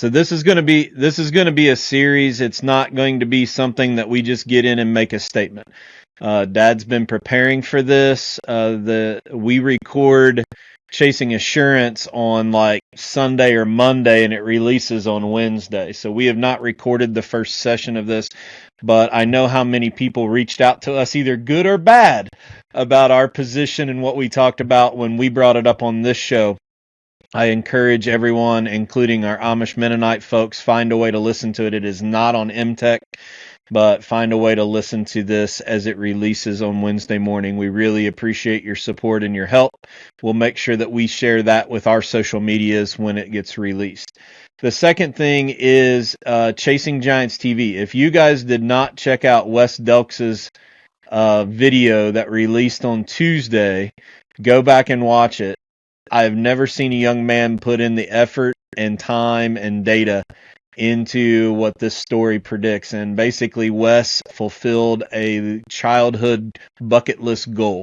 this is going to be a series. It's not going to be something that we just get in and make a statement. Dad's been preparing for this. We record Chasing Assurance on like Sunday or Monday, and it releases on Wednesday. So we have not recorded the first session of this, but I know how many people reached out to us, either good or bad, about our position and what we talked about when we brought it up on this show. I encourage everyone, including our Amish Mennonite folks, find a way to listen to it. It is not on MTech, but find a way to listen to this as it releases on Wednesday morning. We really appreciate your support and your help. We'll make sure that we share that with our social medias when it gets released. The second thing is Chasing Giants TV. If you guys did not check out Wes Delks' video that released on Tuesday, go back and watch it. I've never seen a young man put in the effort and time and data into what this story predicts. And basically, Wes fulfilled a childhood bucket list goal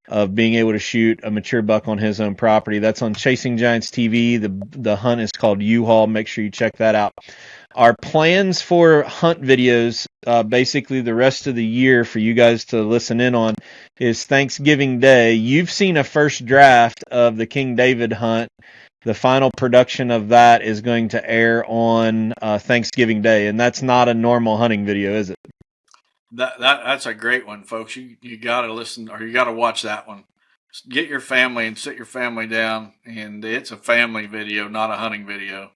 of being able to shoot a mature buck on his own property. That's on Chasing Giants TV. The hunt is called U-Haul. Make sure you check that out. Our plans for hunt videos, basically the rest of the year for you guys to listen in on, is Thanksgiving Day. You've seen a first draft of the King David hunt. The final production of that is going to air on Thanksgiving Day, and that's not a normal hunting video, is it? That's a great one, folks. You got to listen, or you got to watch that one. Get your family and sit your family down, and it's a family video, not a hunting video.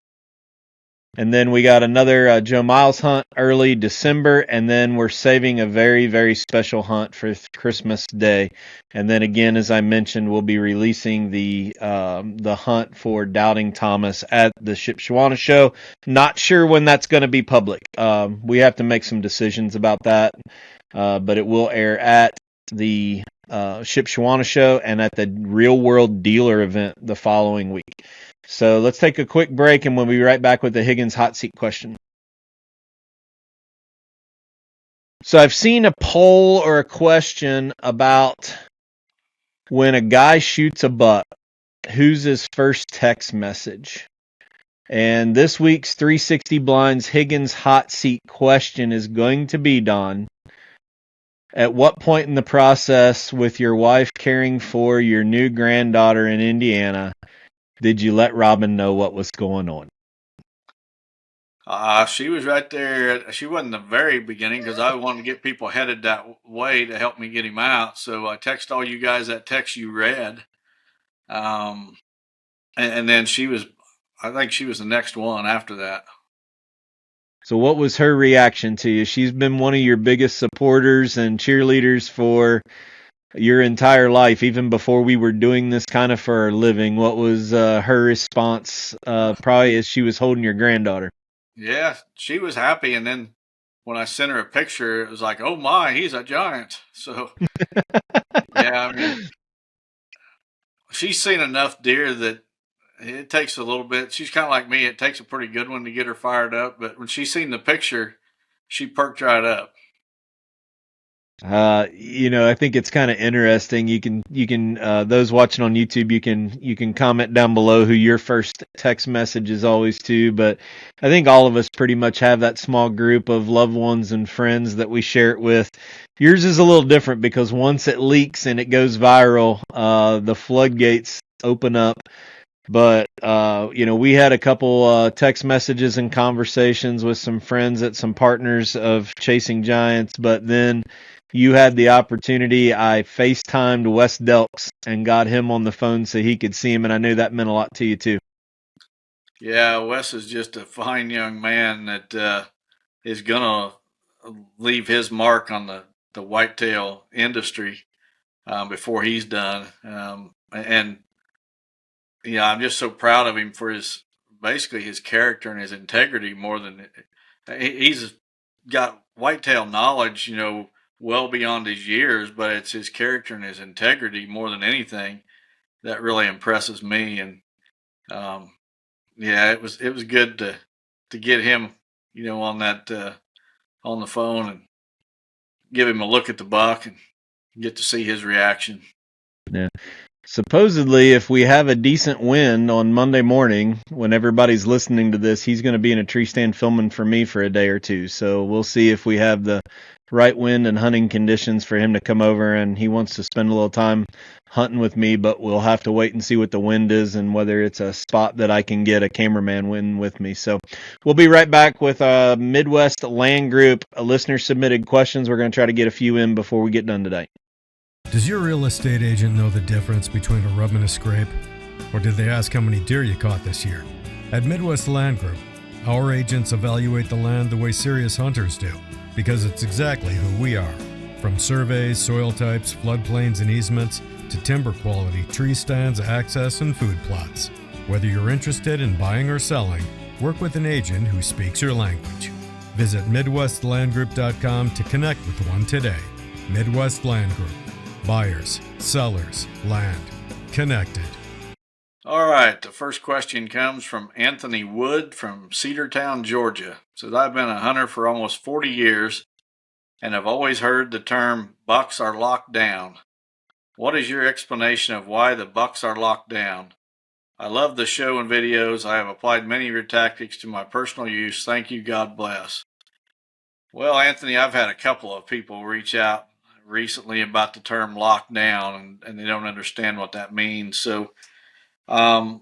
And then we got another Joe Miles hunt early December, and then we're saving a very, very special hunt for Christmas Day. And then again, as I mentioned, we'll be releasing the hunt for Doubting Thomas at the Shipshewana show. Not sure when that's going to be public. We have to make some decisions about that, but it will air at the Shipshewana show and at the Real World Dealer event the following week. So let's take a quick break, and we'll be right back with the Higgins hot seat question. So I've seen a poll or a question about when a guy shoots a buck, who's his first text message? And this week's 360 Blinds Higgins hot seat question is going to be, Don, at what point in the process with your wife caring for your new granddaughter in Indiana did you let Robin know what was going on? She was right there. She wasn't the very beginning because I wanted to get people headed that way to help me get him out. So I text all you guys that text you read. And then I think she was the next one after that. So what was her reaction to you? She's been one of your biggest supporters and cheerleaders for your entire life, even before we were doing this kind of for a living. What was her response, probably as she was holding your granddaughter? Yeah, she was happy. And then when I sent her a picture, it was like, oh my, he's a giant. So, yeah, I mean, she's seen enough deer that it takes a little bit. She's kind of like me. It takes a pretty good one to get her fired up. But when she seen the picture, she perked right up. I think it's kind of interesting. You can those watching on YouTube, you can comment down below who your first text message is always to, but I think all of us pretty much have that small group of loved ones and friends that we share it with. Yours is a little different because once it leaks and it goes viral, the floodgates open up. But we had a couple text messages and conversations with some friends at some partners of Chasing Giants, but then you had the opportunity. I FaceTimed Wes Delks and got him on the phone so he could see him, and I knew that meant a lot to you too. Yeah, Wes is just a fine young man that is gonna leave his mark on the whitetail industry before he's done. And I'm just so proud of him for basically his character and his integrity more than he's got whitetail knowledge, well beyond his years, but it's his character and his integrity more than anything that really impresses me. And it was good to get him, on that on the phone and give him a look at the buck and get to see his reaction. Yeah. Supposedly, if we have a decent wind on Monday morning, when everybody's listening to this, he's going to be in a tree stand filming for me for a day or two. So we'll see if we have the right wind and hunting conditions for him to come over, and he wants to spend a little time hunting with me, but we'll have to wait and see what the wind is and whether it's a spot that I can get a cameraman in with me. So we'll be right back with a Midwest Land Group listener submitted questions. We're going to try to get a few in before we get done today. Does your real estate agent know the difference between a rub and a scrape? Or did they ask how many deer you caught this year? At Midwest Land Group, our agents evaluate the land the way serious hunters do, because it's exactly who we are. From surveys, soil types, floodplains and easements, to timber quality, tree stands, access, and food plots. Whether you're interested in buying or selling, work with an agent who speaks your language. Visit MidwestLandGroup.com to connect with one today. Midwest Land Group. Buyers, sellers, land, connected. All right, the first question comes from Anthony Wood from Cedartown, Georgia. Says, I've been a hunter for almost 40 years and have always heard the term bucks are locked down. What is your explanation of why the bucks are locked down? I love the show and videos. I have applied many of your tactics to my personal use. Thank you. God bless. Well, Anthony, I've had a couple of people reach out recently about the term lockdown, and they don't understand what that means. So when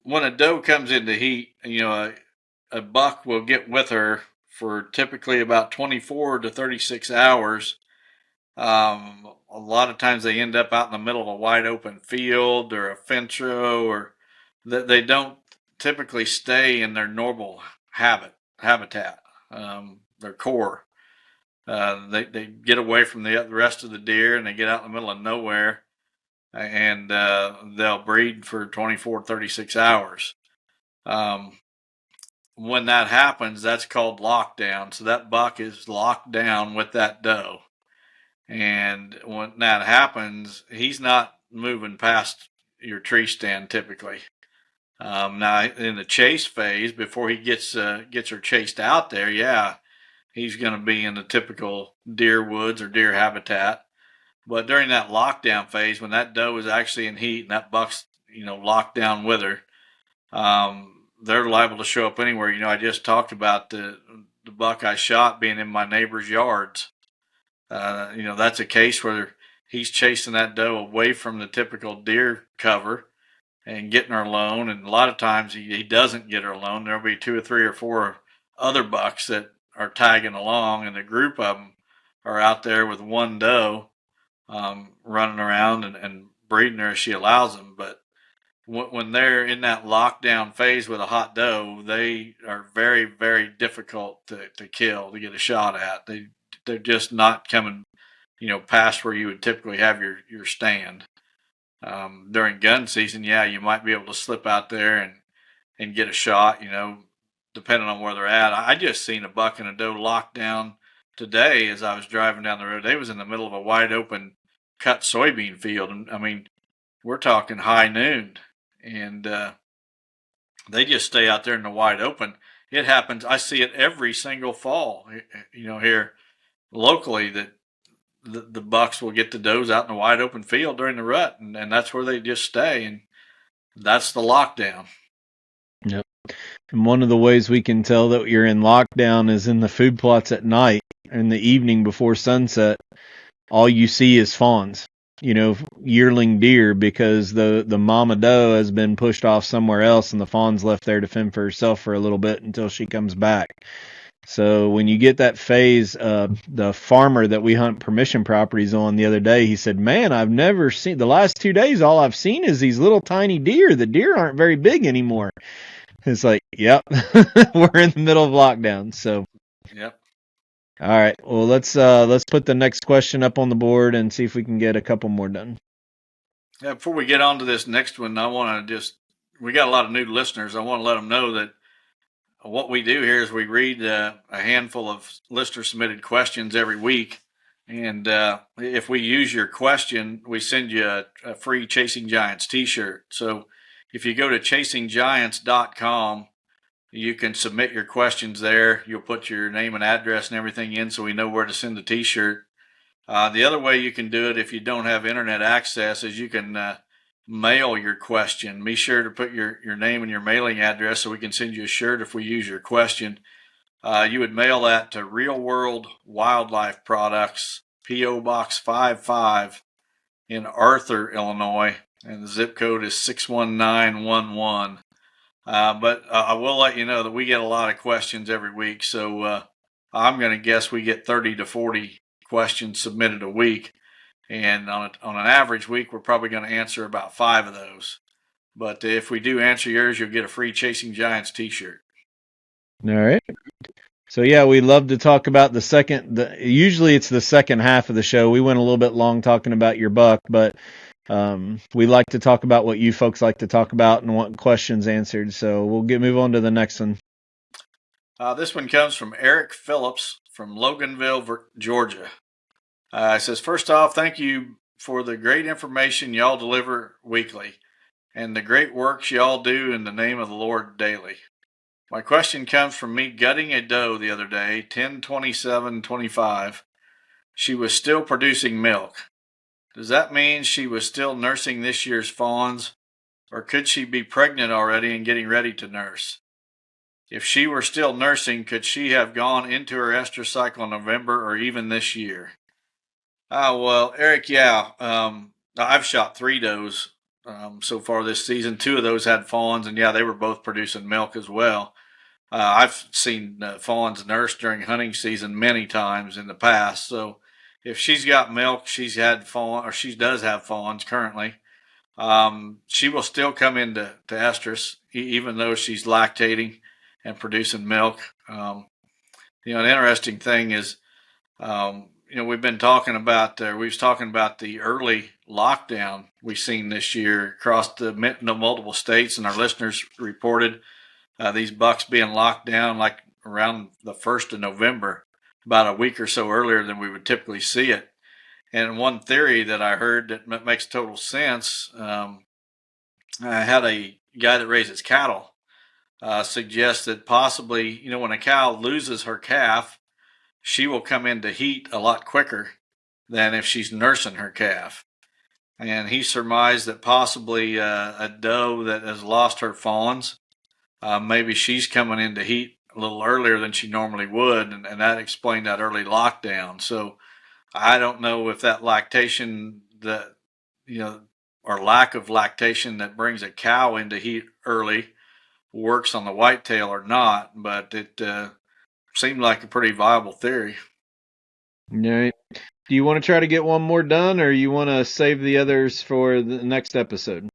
a doe comes into heat, a buck will get with her for typically about 24 to 36 hours. A lot of times they end up out in the middle of a wide open field or a fence row, or that they don't typically stay in their normal habitat, their core. They get away from the rest of the deer and they get out in the middle of nowhere, and they'll breed for 24, 36 hours. When that happens, that's called lockdown. So that buck is locked down with that doe. And when that happens, he's not moving past your tree stand typically. Now in the chase phase, before he gets her chased out there, he's going to be in the typical deer woods or deer habitat. But during that lockdown phase, when that doe is actually in heat and that buck's, locked down with her, they're liable to show up anywhere. I just talked about the buck I shot being in my neighbor's yards. That's a case where he's chasing that doe away from the typical deer cover and getting her alone. And a lot of times he doesn't get her alone. There'll be 2 or 3 or 4 other bucks that are tagging along, and a group of them are out there with one doe, running around and breeding her as she allows them. But when they're in that lockdown phase with a hot doe, they are very, very difficult to kill, to get a shot at. They're just not coming, past where you would typically have your stand. During gun season, yeah, you might be able to slip out there and get a shot, depending on where they're at. I just seen a buck and a doe locked down today as I was driving down the road. They was in the middle of a wide open cut soybean field. And I mean, we're talking high noon, and they just stay out there in the wide open. It happens. I see it every single fall, here locally, that the bucks will get the does out in the wide open field during the rut, and that's where they just stay. And that's the lockdown. Yep. And one of the ways we can tell that you're in lockdown is in the food plots at night, in the evening before sunset. All you see is fawns, yearling deer, because the mama doe has been pushed off somewhere else and the fawn's left there to fend for herself for a little bit until she comes back. So when you get that phase, the farmer that we hunt permission properties on the other day, he said, man, I've never seen, the last 2 days, all I've seen is these little tiny deer. The deer aren't very big anymore. It's like, yep, we're in the middle of lockdown. So, yep. All right. Well, let's put the next question up on the board and see if we can get a couple more done. Yeah, before we get on to this next one, we got a lot of new listeners. I want to let them know that what we do here is we read a handful of listener submitted questions every week. And if we use your question, we send you a free Chasing Giants t-shirt. So if you go to chasinggiants.com, you can submit your questions there. You'll put your name and address and everything in so we know where to send the t-shirt. The other way you can do it if you don't have internet access is you can mail your question. Be sure to put your name and your mailing address so we can send you a shirt if we use your question. You would mail that to Real World Wildlife Products, P.O. Box 55 in Arthur, Illinois, and the zip code is 61911. But I will let you know that we get a lot of questions every week, so I'm going to guess we get 30 to 40 questions submitted a week. And on an average week, we're probably going to answer about 5 of those. But if we do answer yours, you'll get a free Chasing Giants t-shirt. All right. So, yeah, we love to talk about usually it's the second half of the show. We went a little bit long talking about your buck, but we like to talk about what you folks like to talk about and want questions answered. So we'll move on to the next one. This one comes from Eric Phillips from Loganville, Georgia. It says, first off, thank you for the great information y'all deliver weekly and the great works y'all do in the name of the Lord daily. My question comes from me gutting a doe the other day, 10/27/25. She was still producing milk. Does that mean she was still nursing this year's fawns, or could she be pregnant already and getting ready to nurse? If she were still nursing, could she have gone into her estrus cycle in November or even this year? Well, Eric, yeah. I've shot 3 does so far this season. 2 of those had fawns, and yeah, they were both producing milk as well. I've seen fawns nursed during hunting season many times in the past. So if she's got milk, she's had fawn, or she does have fawns currently. She will still come into estrus, even though she's lactating and producing milk. An interesting thing is, we've been talking about, we was talking about the early lockdown we've seen this year across the multiple states, and our listeners reported these bucks being locked down like around the 1st of November, about a week or so earlier than we would typically see it. And one theory that I heard that makes total sense, I had a guy that raises cattle suggest that possibly, when a cow loses her calf, she will come into heat a lot quicker than if she's nursing her calf. And he surmised that possibly a doe that has lost her fawns, maybe she's coming into heat a little earlier than she normally would, and that explained that early lockdown. So I don't know if that lactation or lack of lactation that brings a cow into heat early works on the whitetail or not, but seemed like a pretty viable theory. All right. Do you want to try to get one more done, or you want to save the others for the next episode?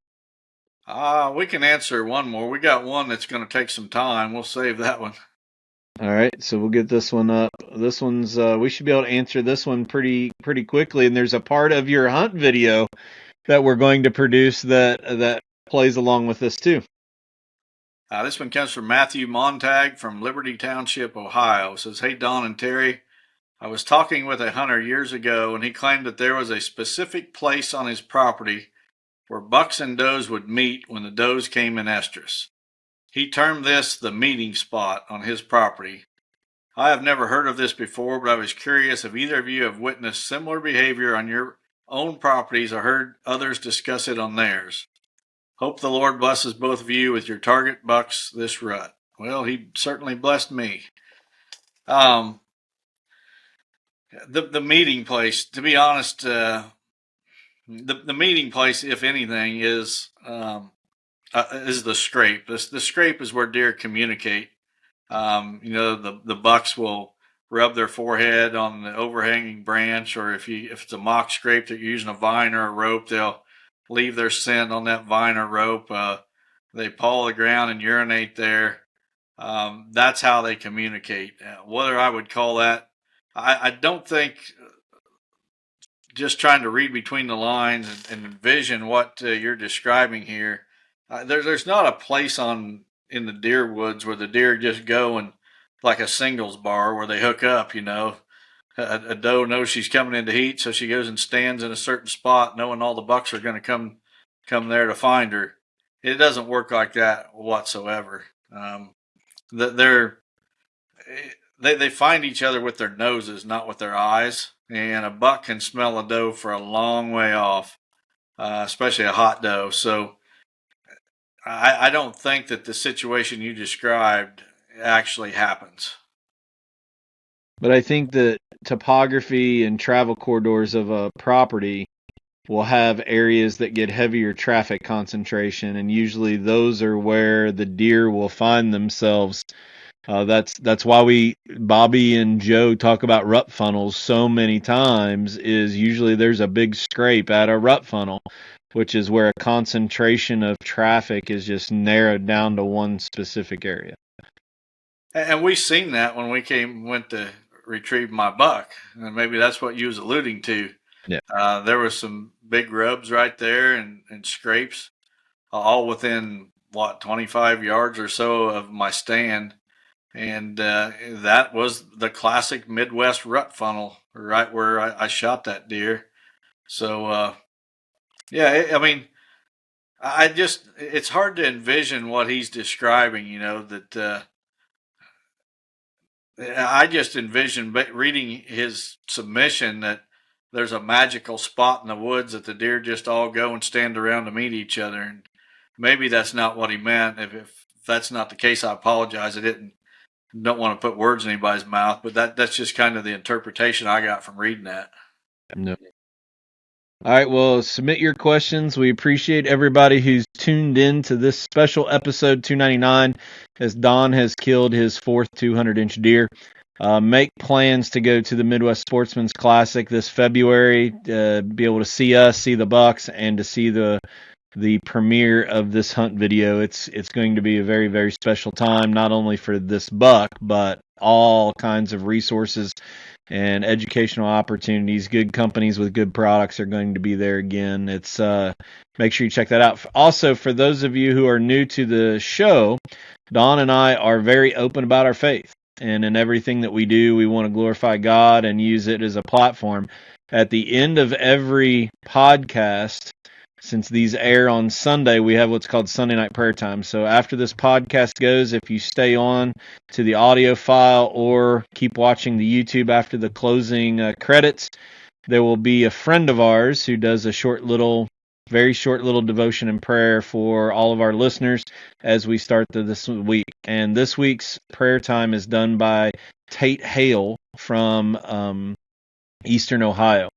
We can answer one more. We got one that's going to take some time. We'll save that one. All right, so we'll get this one up. This one's we should be able to answer this one pretty quickly. And there's a part of your hunt video that we're going to produce that plays along with this too. This one comes from Matthew Montag from Liberty Township, Ohio. It says, "Hey Don and Terry, I was talking with a hunter years ago, and he claimed that there was a specific place on his property where bucks and does would meet when the does came in estrus. He termed this the meeting spot on his property. I have never heard of this before, but I was curious if either of you have witnessed similar behavior on your own properties or heard others discuss it on theirs. Hope the Lord blesses both of you with your target bucks this rut." Well, he certainly blessed me. The meeting place, to be honest, the meeting place, if anything, is the scrape. The scrape is where deer communicate. The bucks will rub their forehead on the overhanging branch, or if it's a mock scrape that you're using a vine or a rope, they'll leave their scent on that vine or rope. They paw the ground and urinate there. That's how they communicate. Whether I would call that, I don't think, just trying to read between the lines and envision what you're describing here. There's not a place in the deer woods where the deer just go and like a singles bar where they hook up. A doe knows she's coming into heat, so she goes and stands in a certain spot, knowing all the bucks are going to come there to find her. It doesn't work like that whatsoever. They find each other with their noses, not with their eyes. And a buck can smell a doe for a long way off, especially a hot doe. So I don't think that the situation you described actually happens. But I think that topography and travel corridors of a property will have areas that get heavier traffic concentration, and usually those are where the deer will find themselves. That's why Bobby and Joe talk about rut funnels so many times, is usually there's a big scrape at a rut funnel, which is where a concentration of traffic is just narrowed down to one specific area. And we've seen that when we went to retrieve my buck, and maybe that's what you was alluding to. Yeah. There was some big rubs right there and scrapes, all within 25 yards or so of my stand. And that was the classic Midwest rut funnel, right where I shot that deer. So, it's hard to envision what he's describing, that I just envision reading his submission that there's a magical spot in the woods that the deer just all go and stand around to meet each other. And maybe that's not what he meant. If that's not the case, I apologize. Don't want to put words in anybody's mouth, but that's just kind of the interpretation I got from reading that. No. All right, well, submit your questions. We appreciate everybody who's tuned in to this special episode 299 as Don has killed his fourth 200-inch deer. Make plans to go to the Midwest Sportsman's Classic this February, be able to see us, see the bucks, and to see the premiere of this hunt video. It's going to be a very, very special time, not only for this buck, but all kinds of resources and educational opportunities. Good companies with good products are going to be there again. It's make sure you check that out. Also, for those of you who are new to the show, Don and I are very open about our faith. And in everything that we do, we want to glorify God and use it as a platform. At the end of every podcast, since these air on Sunday, we have what's called Sunday Night Prayer Time. So after this podcast goes, if you stay on to the audio file or keep watching the YouTube after the closing credits, there will be a friend of ours who does a very short little devotion and prayer for all of our listeners as we start this week. And this week's prayer time is done by Tate Hale from Eastern Ohio.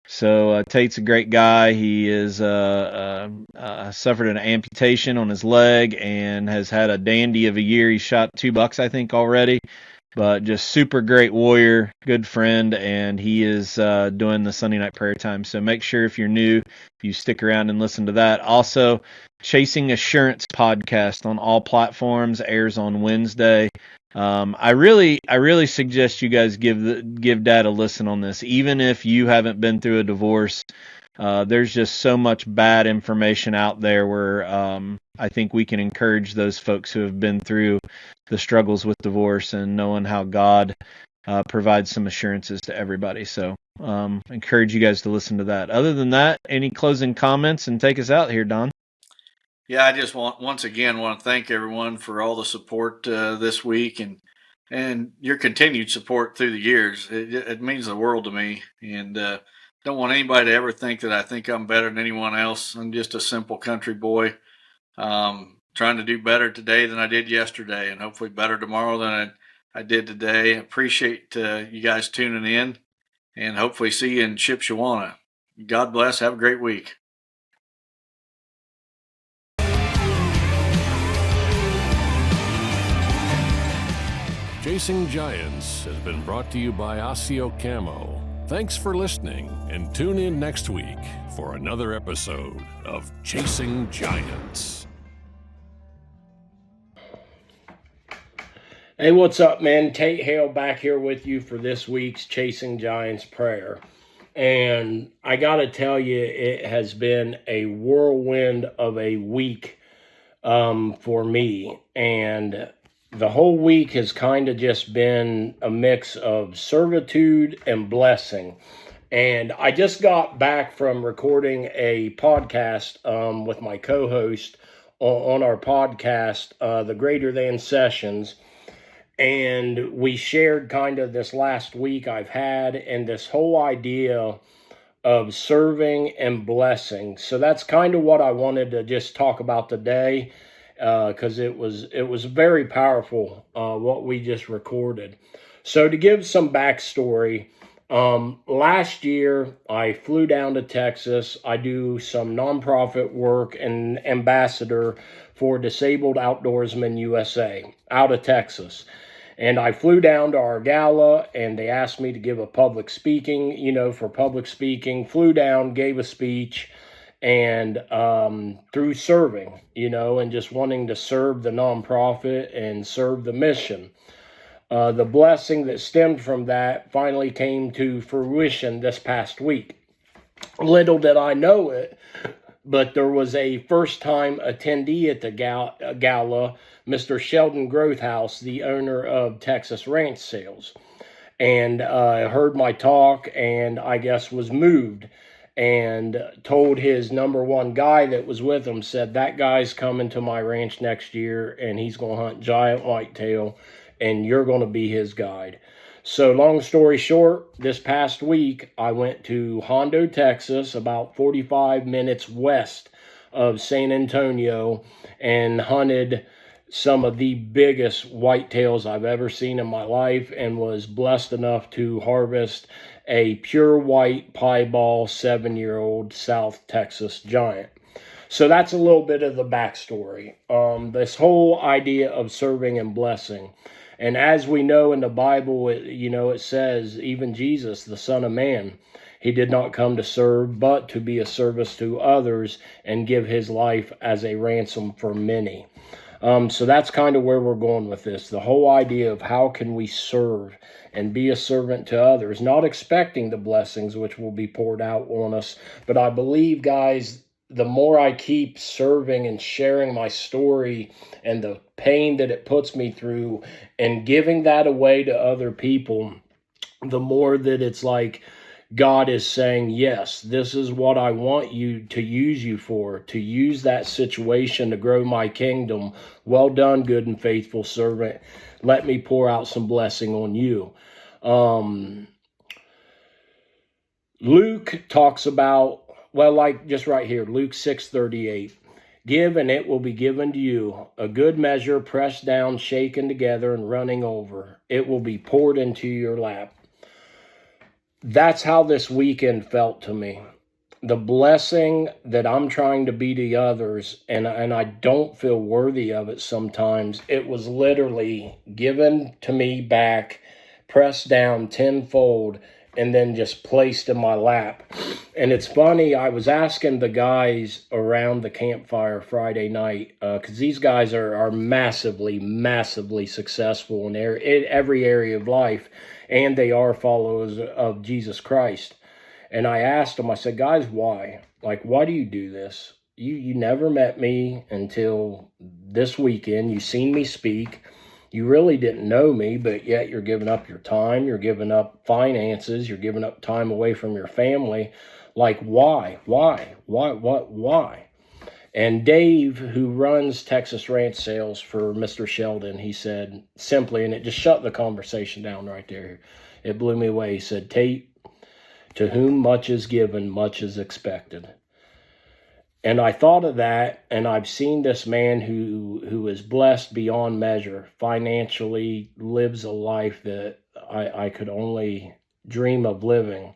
So Tate's a great guy. He is suffered an amputation on his leg and has had a dandy of a year. He shot 2 bucks, I think, already. but just super great warrior, good friend, and he is doing the Sunday night prayer time. So make sure if you're new, if you stick around and listen to that. Also, Chasing Assurance podcast on all platforms airs on Wednesday. I really suggest you guys give Dad a listen on this, even if you haven't been through a divorce. There's just so much bad information out there where I think we can encourage those folks who have been through the struggles with divorce and knowing how God provides some assurances to everybody. So encourage you guys to listen to that. Other than that, any closing comments and take us out here, Don? Yeah, I just once again want to thank everyone for all the support this week and your continued support through the years. It means the world to me, and don't want anybody to ever think that I think I'm better than anyone else. I'm just a simple country boy, trying to do better today than I did yesterday, and hopefully better tomorrow than I did today. Appreciate you guys tuning in, and hopefully see you in Shipshawana. God bless. Have a great week. Chasing Giants has been brought to you by Osseo Camo. Thanks for listening, and tune in next week for another episode of Chasing Giants. Hey, what's up, man? Tate Hale back here with you for this week's Chasing Giants prayer. And I got to tell you, it has been a whirlwind of a week for me. And the whole week has kind of just been a mix of servitude and blessing. And I just got back from recording a podcast with my co-host on our podcast, The Greater Than Sessions. And we shared kind of this last week I've had and this whole idea of serving and blessing. So that's kind of what I wanted to just talk about today, because it was very powerful what we just recorded. So to give some backstory, last year I flew down to Texas. I do some nonprofit work and ambassador for Disabled Outdoorsmen USA out of Texas. And I flew down to our gala, and they asked me to give a public speaking, for public speaking. Flew down, gave a speech, and through serving, and just wanting to serve the nonprofit and serve the mission. The blessing that stemmed from that finally came to fruition this past week. Little did I know it, but there was a first-time attendee at the gala, Mr. Sheldon Growthhouse, the owner of Texas Ranch Sales, and heard my talk and I guess was moved and told his number one guy that was with him, said, that guy's coming to my ranch next year and he's going to hunt giant whitetail and you're going to be his guide. So long story short, this past week, I went to Hondo, Texas, about 45 minutes west of San Antonio, and hunted some of the biggest whitetails I've ever seen in my life, and was blessed enough to harvest a pure white piebald 7-year-old South Texas giant. So that's a little bit of the backstory. This whole idea of serving and blessing. And as we know in the Bible, it says, even Jesus, the Son of Man, he did not come to serve, but to be a service to others and give his life as a ransom for many. So that's kind of where we're going with this. The whole idea of how can we serve and be a servant to others, not expecting the blessings which will be poured out on us. But I believe, guys, the more I keep serving and sharing my story and the pain that it puts me through and giving that away to other people, the more that it's like God is saying, yes, this is what I want you to use you for, to use that situation to grow my kingdom. Well done, good and faithful servant. Let me pour out some blessing on you. Luke talks about, well, like just right here, Luke 6:38. Give and it will be given to you, a good measure, pressed down, shaken together, and running over. It will be poured into your lap. That's how this weekend felt to me. the blessing that I'm trying to be to others, and I don't feel worthy of it sometimes, it was literally given to me back, pressed down tenfold, and then just placed in my lap. And it's funny, I was asking the guys around the campfire Friday night, because these guys are massively successful in every area of life, and they are followers of Jesus Christ. And I asked them, I said, guys, why? Like, why do you do this? You never met me until this weekend. You seen me speak. You really didn't know me, but yet you're giving up your time. You're giving up finances. You're giving up time away from your family. Like, why? Why? And Dave, who runs Texas Ranch Sales for Mr. Sheldon, he said simply, and it just shut the conversation down right there. It blew me away. He said, Tate, to whom much is given, much is expected. And I thought of that, and I've seen this man who is blessed beyond measure, financially lives a life that I could only dream of living.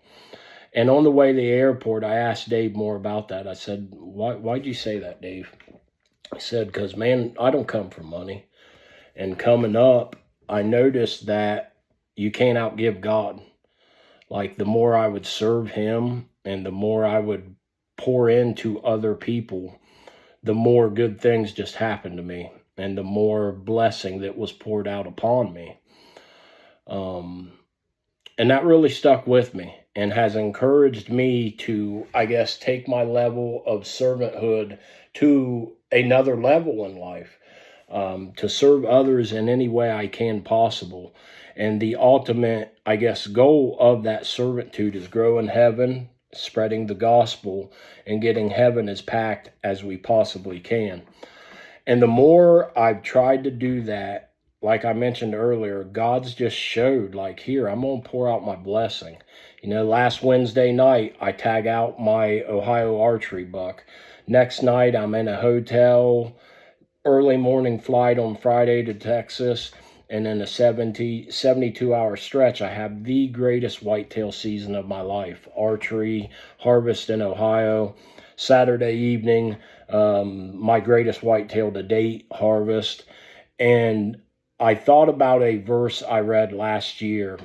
And on the way to the airport, I asked Dave more about that. I said, why'd you say that, Dave? He said, because, man, I don't come from money. And coming up, I noticed that you can't outgive God. Like, the more I would serve him and the more I would pour into other people, the more good things just happened to me and the more blessing that was poured out upon me. And that really stuck with me and has encouraged me to, I guess, take my level of servanthood to another level in life, to serve others in any way I can possible. And the ultimate, I guess, goal of that servitude is growing heaven, spreading the gospel, and getting heaven as packed as we possibly can. And the more I've tried to do that, like I mentioned earlier, God's just showed, like, here, I'm going to pour out my blessing. You know, last Wednesday night, I tag out my Ohio archery buck. Next night, I'm in a hotel, early morning flight on Friday to Texas, and in a 72-hour stretch, I have the greatest whitetail season of my life. Archery, harvest in Ohio. Saturday evening, my greatest whitetail to date, harvest. And I thought about a verse I read last year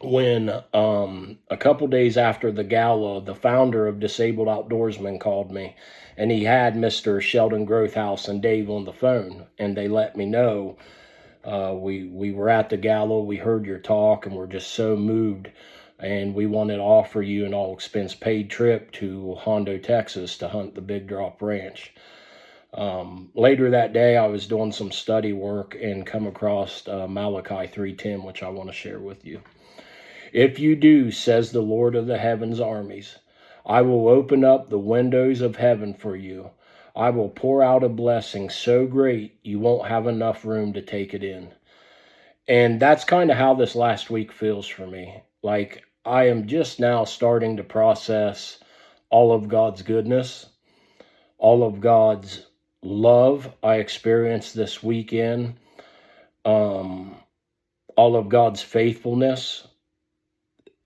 when a couple days after the gala, the founder of Disabled Outdoorsmen called me, and he had Mr. Sheldon Growthhouse and Dave on the phone, and they let me know, we were at the gala, we heard your talk, and we're just so moved, and we wanted to offer you an all-expense paid trip to Hondo, Texas to hunt the Big Drop Ranch. Later that day, I was doing some study work and come across Malachi 3:10, which I want to share with you. If you do, says the Lord of the heavens armies, I will open up the windows of heaven for you. I will pour out a blessing so great you won't have enough room to take it in. And that's kind of how this last week feels for me. Like, I am just now starting to process all of God's goodness, all of God's love I experienced this weekend, all of God's faithfulness.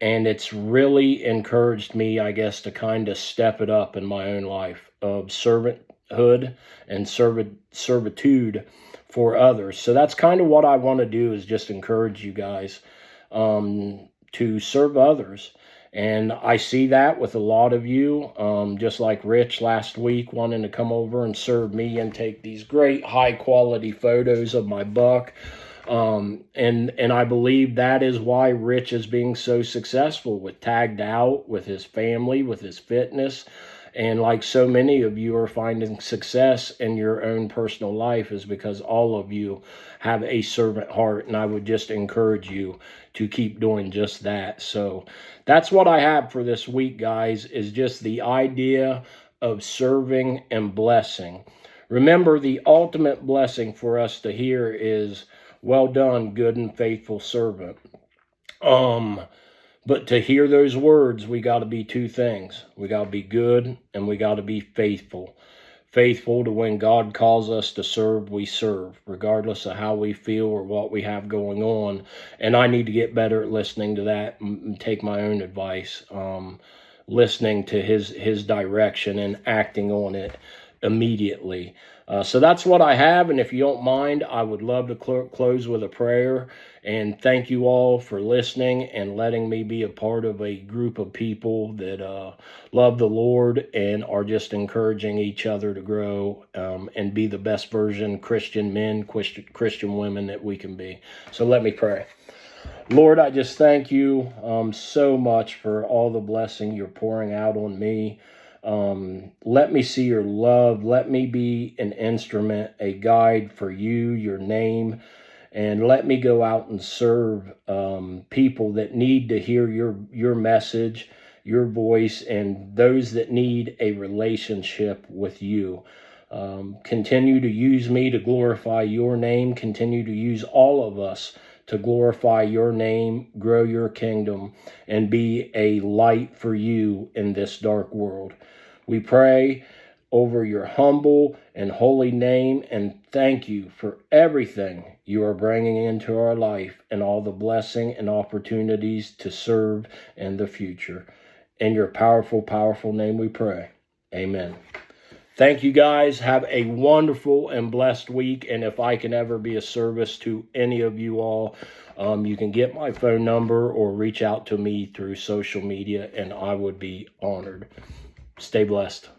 And it's really encouraged me, I guess, to kind of step it up in my own life of servanthood and servitude for others. So that's kind of what I want to do, is just encourage you guys to serve others. And I see that with a lot of you, just like Rich last week wanting to come over and serve me and take these great high quality photos of my buck. And I believe that is why Rich is being so successful with Tagged Out, with his family, with his fitness. And like so many of you are finding success in your own personal life, is because all of you have a servant heart. And I would just encourage you to keep doing just that. So that's what I have for this week, guys, is just the idea of serving and blessing. Remember, the ultimate blessing for us to hear is, well done, good and faithful servant. But to hear those words, we got to be two things. We got to be good and we got to be faithful. Faithful to when God calls us to serve, we serve, regardless of how we feel or what we have going on. And I need to get better at listening to that and take my own advice. listening to his direction and acting on it immediately. So that's what I have, and if you don't mind, I would love to close with a prayer. And thank you all for listening and letting me be a part of a group of people that love the Lord and are just encouraging each other to grow and be the best version Christian men, Christian women that we can be. So let me pray. Lord, I just thank you so much for all the blessing you're pouring out on me. Let me see your love. Let me be an instrument, a guide for you, your name, and let me go out and serve people that need to hear your message, your voice, and those that need a relationship with you. Continue to use me to glorify your name. Continue to use all of us to glorify your name, grow your kingdom, and be a light for you in this dark world. We pray over your humble and holy name, and thank you for everything you are bringing into our life and all the blessing and opportunities to serve in the future. In your powerful, powerful name we pray. Amen. Thank you guys. Have a wonderful and blessed week. And if I can ever be a service to any of you all, you can get my phone number or reach out to me through social media, and I would be honored. Stay blessed.